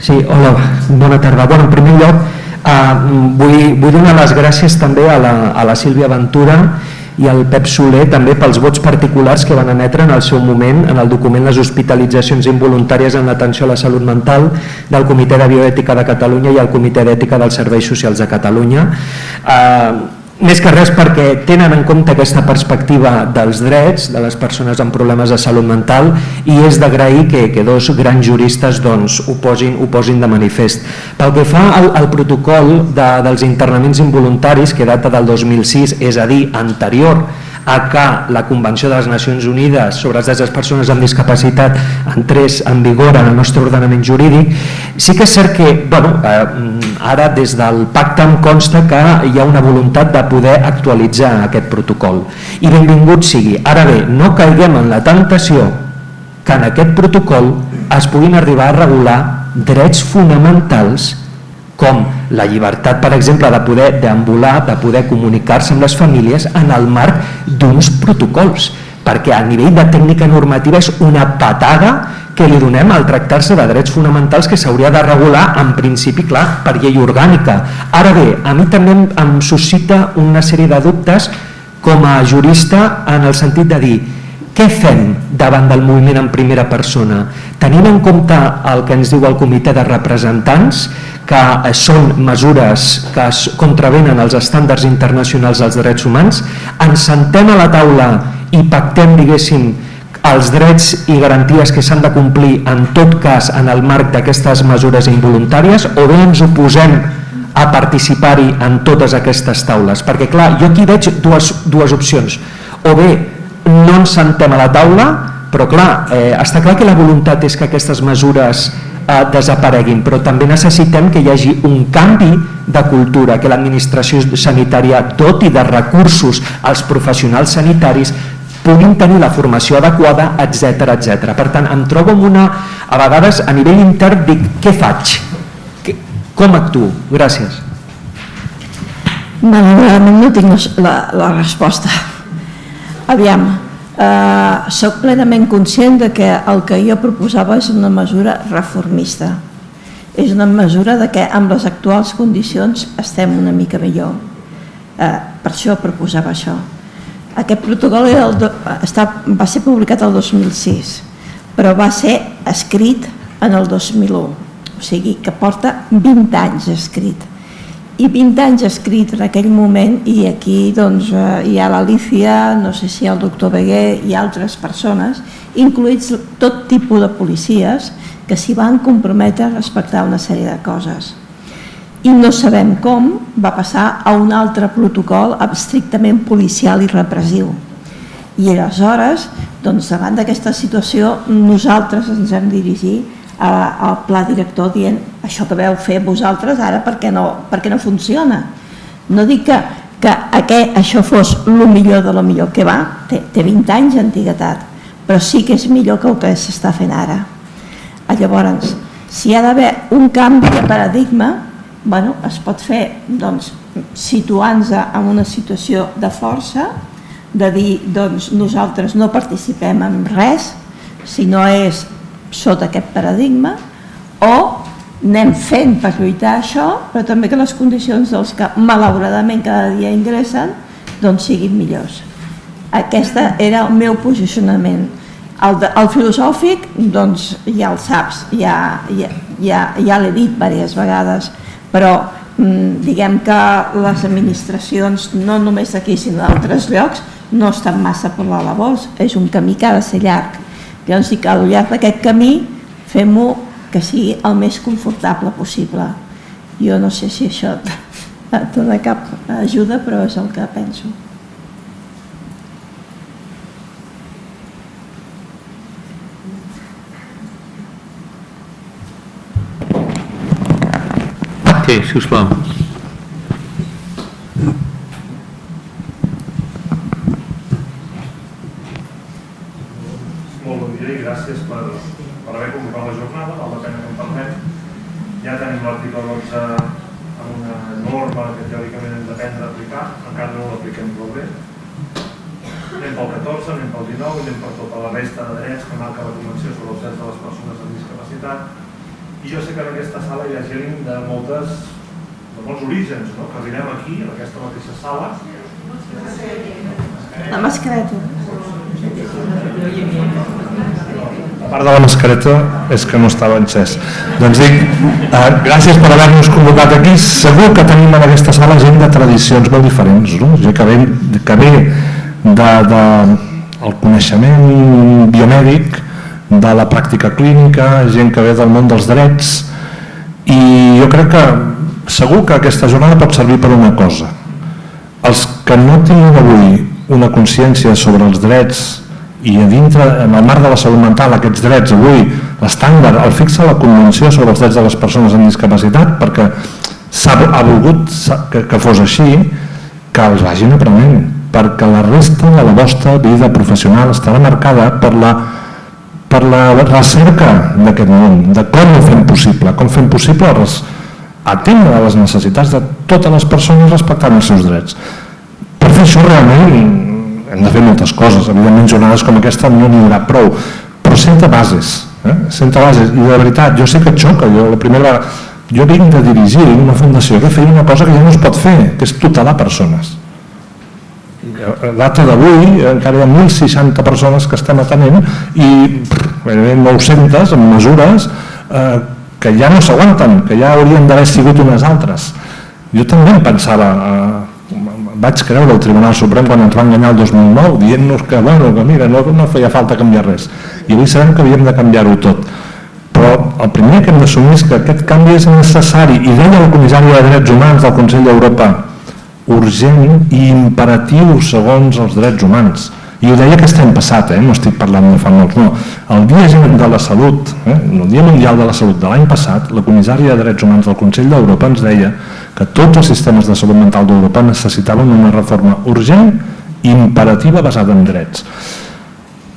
Sí, hola, bona tarda. Bueno, en primer lloc, vull donar les gràcies també a la Sílvia Ventura i al Pep Soler també pels vots particulars que van emetre en el seu moment en el document Les hospitalitzacions involuntàries en l'atenció a la salut mental del Comitè de Bioètica de Catalunya i el Comitè d'Ètica dels Serveis Socials de Catalunya. Més que res perquè tenen en compte aquesta perspectiva dels drets de les persones amb problemes de salut mental i és d'agrair que dos grans juristes ho posin de manifest. Pel que fa al protocol dels internaments involuntaris, que data del 2006, és a dir, anterior a que la Convenció de les Nacions Unides sobre els drets de les persones amb discapacitat entrés en vigor en el nostre ordenament jurídic, sí que és cert que ara des del pacte em consta que hi ha una voluntat de poder actualitzar aquest protocol i benvingut sigui. Ara bé, no caiguem en la temptació que en aquest protocol es puguin arribar a regular drets fonamentals com la llibertat, per exemple, de poder deambular, de poder comunicar-se amb les famílies en el marc d'uns protocols, perquè a nivell de tècnica normativa és una patada que li donem al tractar-se de drets fonamentals que s'hauria de regular en principi, clar, per llei orgànica. Ara bé, a mi també em suscita una sèrie de dubtes com a jurista en el sentit de dir què fem davant del moviment en primera persona? Tenint en compte el que ens diu el comitè de representants, que són mesures que es contravenen als estàndards internacionals dels drets humans, ens sentem a la taula i pactem, diguéssim, els drets i garanties que s'han de complir en tot cas en el marc d'aquestes mesures involuntàries, o bé ens oposem a participar-hi en totes aquestes taules? Perquè clar, jo aquí veig dues opcions, o bé no ens sentem a la taula, però clar, està clar que la voluntat és que aquestes mesures desapareguin, però també necessitem que hi hagi un canvi de cultura, que l'administració sanitària doti de recursos als professionals sanitaris, puguin tenir la formació adequada, etc. Per tant, em trobo amb a vegades a nivell intern dic, què faig? Com actuo? Gràcies. Malauradament no tinc la resposta. Aviam, soc plenament conscient de que el que jo proposava és una mesura reformista. És una mesura de que amb les actuals condicions estem una mica millor. Per això proposava això. Aquest protocol va ser publicat el 2006, però va ser escrit en el 2001, o sigui que porta 20 anys escrit. I 20 anys escrit en aquell moment, i aquí doncs, hi ha l'Alicia, no sé si el doctor Beguer i altres persones, incluïts tot tipus de policies que s'hi van comprometre a respectar una sèrie de coses. I no sabem com va passar a un altre protocol estrictament policial i repressiu. I aleshores, doncs, davant d'aquesta situació, nosaltres ens hem dirigit al pla director dient això que veu fer vosaltres ara perquè no funciona. No dic que això fos el millor de lo millor que va, té 20 anys d'antiguitat, però sí que és millor que el que s'està fent ara. Llavors, si hi ha d'haver un canvi de paradigma, es pot fer situant-se en una situació de força, de dir nosaltres no participem en res si no és sota aquest paradigma, o anem fent per lluitar això, però també que les condicions dels que malauradament cada dia ingressen siguin millors. Aquest era el meu posicionament. El filosòfic, ja el saps, ja l'he dit diverses vegades, però diguem que les administracions, no només aquí sinó d'altres llocs, no estan massa per la labor, és un camí que ha de ser llarg. Llavors, que al llarg d'aquest camí fem-ho que sigui el més confortable possible. Jo no sé si això et dona cap ajuda, però és el que penso. Sí, sisplau. Molt bon dia i gràcies per haver convocat la jornada, val la pena que en parlem. Ja tenim l'article 12 amb una norma que teòricament hem d'aprendre a aplicar, encara no l'apliquem prou bé. Anem pel 14, anem pel 19, anem per tota la resta de drets que marca la Convenció sobre els drets de les persones amb discapacitat. I jo sé que en aquesta sala hi ha gent de molts orígens, que arribem aquí, en aquesta mateixa sala. La mascareta. A part de la mascareta és que no estava encès. Doncs dic, gràcies per haver-nos convocat aquí. Segur que tenim en aquesta sala gent de tradicions molt diferents, no? Gent que ve del coneixement biomèdic, de la pràctica clínica, gent que ve del món dels drets, i jo crec que segur que aquesta jornada pot servir per una cosa. Els que no tinguin avui una consciència sobre els drets i a dintre, en el marc de la salut mental, aquests drets avui, l'estàndard el fixa la Convenció sobre els drets de les persones amb discapacitat perquè ha volgut que fos així, que els vagin aprenent, perquè la resta de la vostra vida professional estarà marcada per la recerca d'aquest món, de com ho fem possible, atendre a les necessitats de totes les persones respectant els seus drets. Per fer això realment hem de fer moltes coses, evidentment jornades com aquesta no n'hi haurà prou, però senta bases, i de veritat, jo sé que et xoca, jo vinc de dirigir una fundació que feia una cosa que ja no es pot fer, que és tutelar persones. A data d'avui encara hi ha 1.060 persones que estem atenent i 900 amb mesures que ja no s'aguanten, que ja haurien d'haver sigut unes altres. Jo també em pensava, vaig creure al Tribunal Suprem quan ens va enganyar el 2009 dient-nos que mira, no feia falta canviar res, i avui sabem que havíem de canviar-ho tot, però el primer que hem d'assumir és que aquest canvi és necessari, i deia la comissària de Drets Humans del Consell d'Europa, urgent i imperatiu segons els drets humans. I ho deia aquest any passat, no estic parlant de fa molts, no. El Dia de la Salut, el Dia Mundial de la Salut de l'any passat, la comissària de Drets Humans del Consell d'Europa ens deia que tots els sistemes de salut mental d'Europa necessitaven una reforma urgent i imperativa basada en drets.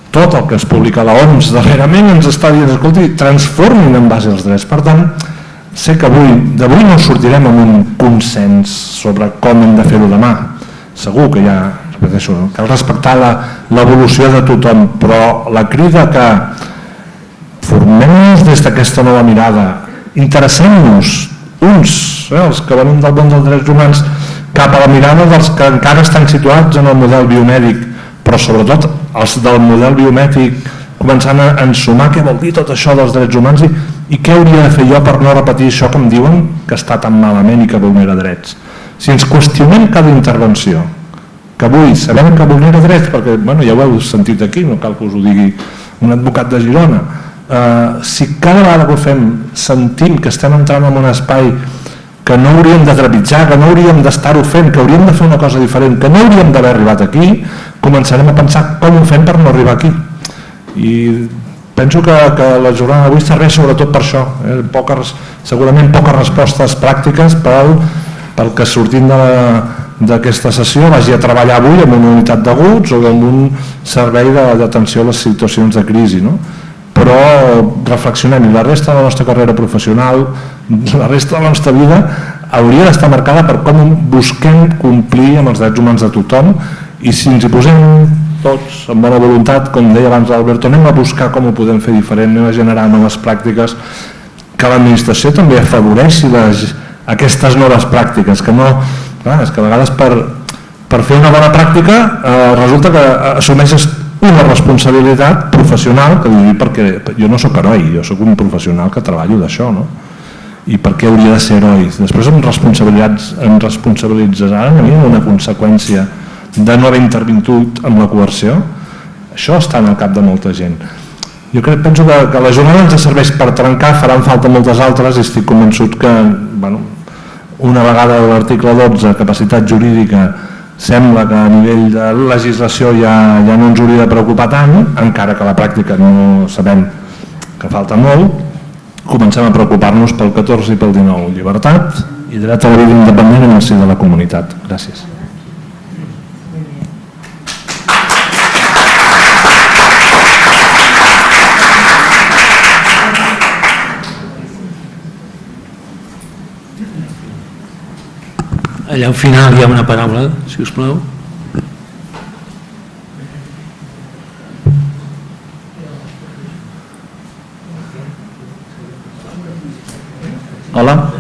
Tot el que es publica a l'OMS darrerament ens està dient, escolti, transformin en base als drets. Per tant, sé que d'avui no sortirem amb un consens sobre com hem de fer-ho demà. Segur que cal respectar l'evolució de tothom, però la crida que formem-nos des d'aquesta nova mirada, interessem-nos uns, els que venim del món dels drets humans, cap a la mirada dels que encara estan situats en el model biomèdic, però sobretot els del model biomèdic començant a ensumar què vol dir tot això dels drets humans I què hauria de fer jo per no repetir això que em diuen que està tan malament i que vulnera drets? Si ens qüestionem cada intervenció, que avui sabem que vulnera drets, perquè ja ho heu sentit aquí, no cal que us ho digui un advocat de Girona, si cada vegada que ho fem sentim que estem entrant en un espai que no hauríem de trepitjar, que no hauríem d'estar-ho fent, que hauríem de fer una cosa diferent, que no hauríem d'haver arribat aquí, començarem a pensar com ho fem per no arribar aquí. I penso que la jornada d'avui serveix sobretot per això, segurament poques respostes pràctiques pel que sortint d'aquesta sessió vagi a treballar avui en una unitat d'aguts o en un servei d'atenció a les situacions de crisi, no? Però reflexionem, i la resta de la nostra carrera professional, la resta de la nostra vida hauria d'estar marcada per com busquem complir amb els drets humans de tothom, i si ens hi posem tots amb bona voluntat, com deia abans l'Alberto, anem a buscar com ho podem fer diferent, anem a generar noves pràctiques, que l'administració també afavoreixi aquestes noves pràctiques, que no, clar, és que a vegades per fer una bona pràctica resulta que assumeixes una responsabilitat professional, que dic, perquè jo no sóc heroi, jo sóc un professional que treballo d'això, no? I per què hauria de ser heroi? Després em responsabilitzaran a mi una conseqüència de no haver intervingut amb la coerció? Això està en el cap de molta gent. Jo penso que la jornada ens serveix per trencar, faran falta moltes altres, i estic convençut que una vegada l'article 12, capacitat jurídica, sembla que a nivell de legislació ja no ens hauria de preocupar tant, encara que a la pràctica no sabem que falta molt. Comencem a preocupar-nos pel 14 i pel 19, llibertat i dret a la vida independent en el si de la comunitat. Gràcies. Allà al final hi ha una paraula, si us plau. Hola,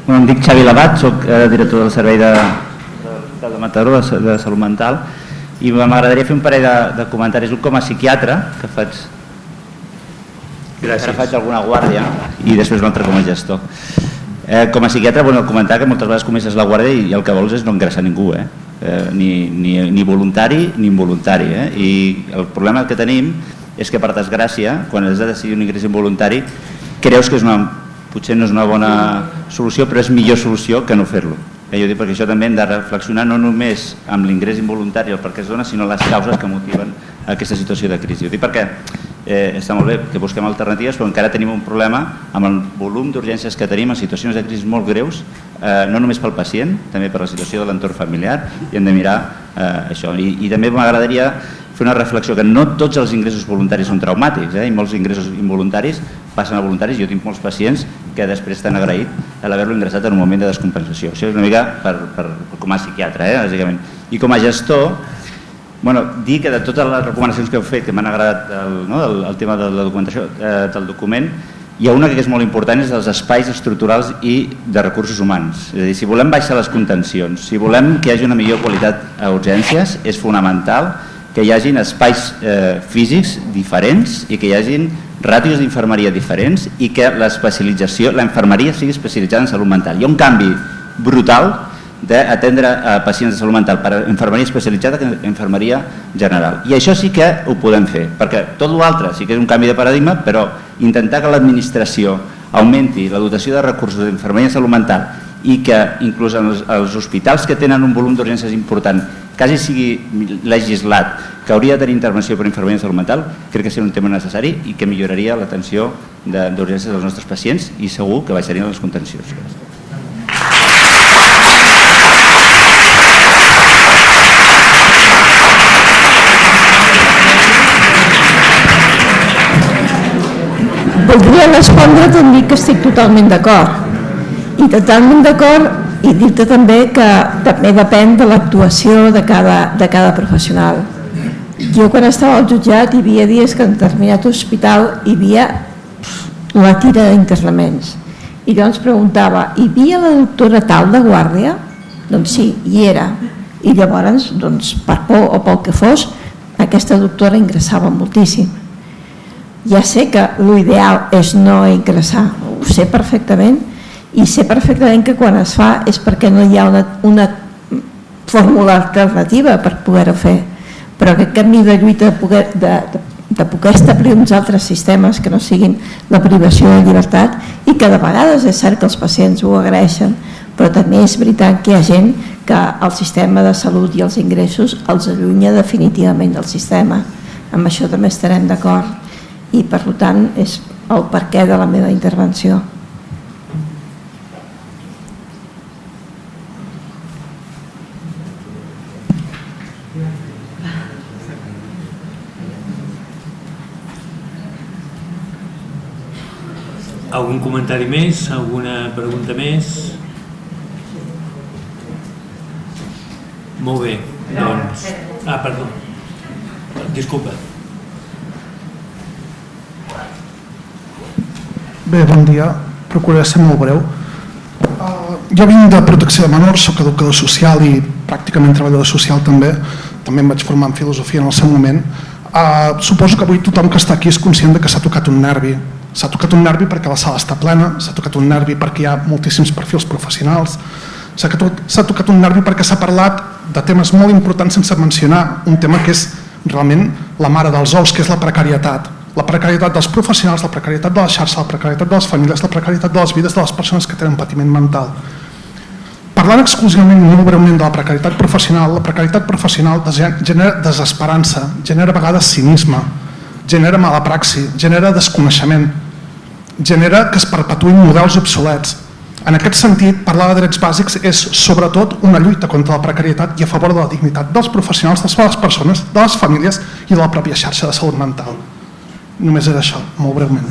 em dic Xavi Labat, soc director del servei de Mataró de Salut Mental, i m'agradaria fer un parell de comentaris. Un com a psiquiatre, que faig alguna guàrdia, i després un altre com a gestor. Com a psiquiatre, comentar que moltes vegades comences la guàrdia i el que vols és no ingressar ningú, ni voluntari ni involuntari. I el problema que tenim és que, per desgràcia, quan has de decidir un ingrés involuntari, creus que potser no és una bona solució, però és millor solució que no fer-lo. Jo dic perquè això també hem de reflexionar no només amb l'ingrés involuntari, el per què es dona, sinó les causes que motiven aquesta situació de crisi. Ho dic perquè està molt bé que busquem alternatives, però encara tenim un problema amb el volum d'urgències que tenim en situacions de crisi molt greus, no només pel pacient, també per la situació de l'entorn familiar, i hem de mirar això. I també m'agradaria fer una reflexió que no tots els ingressos voluntaris són traumàtics, i molts ingressos involuntaris passen a voluntaris. Jo tinc molts pacients que després estan agraïts d'haver-lo ingressat en un moment de descompensació. Això és una mica com a psiquiatre, bàsicament. I com a gestor, dir que de totes les recomanacions que heu fet, que m'han agradat el tema de la documentació del document, hi ha una que és molt important, és dels espais estructurals i de recursos humans. És a dir, si volem baixar les contencions, si volem que hi hagi una millor qualitat a urgències, és fonamental que hi hagin espais físics diferents i que hi hagin ràtios d'infermeria diferents i que la infermeria sigui especialitzada en salut mental. Hi ha un canvi brutal d'atendre pacients de salut mental per infermeria especialitzada que infermeria general. I això sí que ho podem fer, perquè tot l'altre sí que és un canvi de paradigma, però intentar que l'administració augmenti la dotació de recursos d'infermeria en salut mental i que inclús els hospitals que tenen un volum d'urgències important quasi sigui legislat que hauria de tenir intervenció per infermeria en salut mental, crec que seria un tema necessari i que milloraria l'atenció d'urgències dels nostres pacients i segur que baixarien les contencions. Voldria respondre també que estic totalment d'acord i dir-te també que també depèn de l'actuació de cada professional. Jo quan estava al jutjat hi havia dies que en determinat hospital hi havia la tira d'interlaments i llavors preguntava, hi havia la doctora tal de guàrdia? Doncs sí, hi era, i llavors per por o pel que fos aquesta doctora ingressava moltíssim. Ja sé que l'ideal és no ingressar, ho sé perfectament, i sé perfectament que quan es fa és perquè no hi ha una fórmula alternativa per poder-ho fer, però aquest camí de lluita de poder establir uns altres sistemes que no siguin la privació de llibertat, i que de vegades és cert que els pacients ho agraeixen, però també és veritat que hi ha gent que el sistema de salut i els ingressos els allunya definitivament del sistema. Amb això també estarem d'acord i per tant és el perquè de la meva intervenció. Algun comentari més? Alguna pregunta més? Molt bé, doncs... perdó. Disculpa. Bé, bon dia. Procuraré ser molt breu. Jo vinc de protecció de menors, soc educador social i pràcticament treballador social també. També em vaig formar en filosofia en el seu moment. Suposo que avui tothom que està aquí és conscient que s'ha tocat un nervi. S'ha tocat un nervi perquè la sala està plena, s'ha tocat un nervi perquè hi ha moltíssims perfils professionals, s'ha tocat un nervi perquè s'ha parlat de temes molt importants sense mencionar un tema que és realment la mare dels ous, que és la precarietat. La precarietat dels professionals, la precarietat de la xarxa, la precarietat de les famílies, la precarietat de les vides de les persones que tenen patiment mental. Parlant exclusivament i molt breument de la precarietat professional genera desesperança, genera a vegades cinisme, genera mala praxi, genera desconeixement, genera que es perpetuïn models obsolets. En aquest sentit, parlar de drets bàsics és sobretot una lluita contra la precarietat i a favor de la dignitat dels professionals, de les persones, de les famílies i de la pròpia xarxa de salut mental. Només era això, molt breument.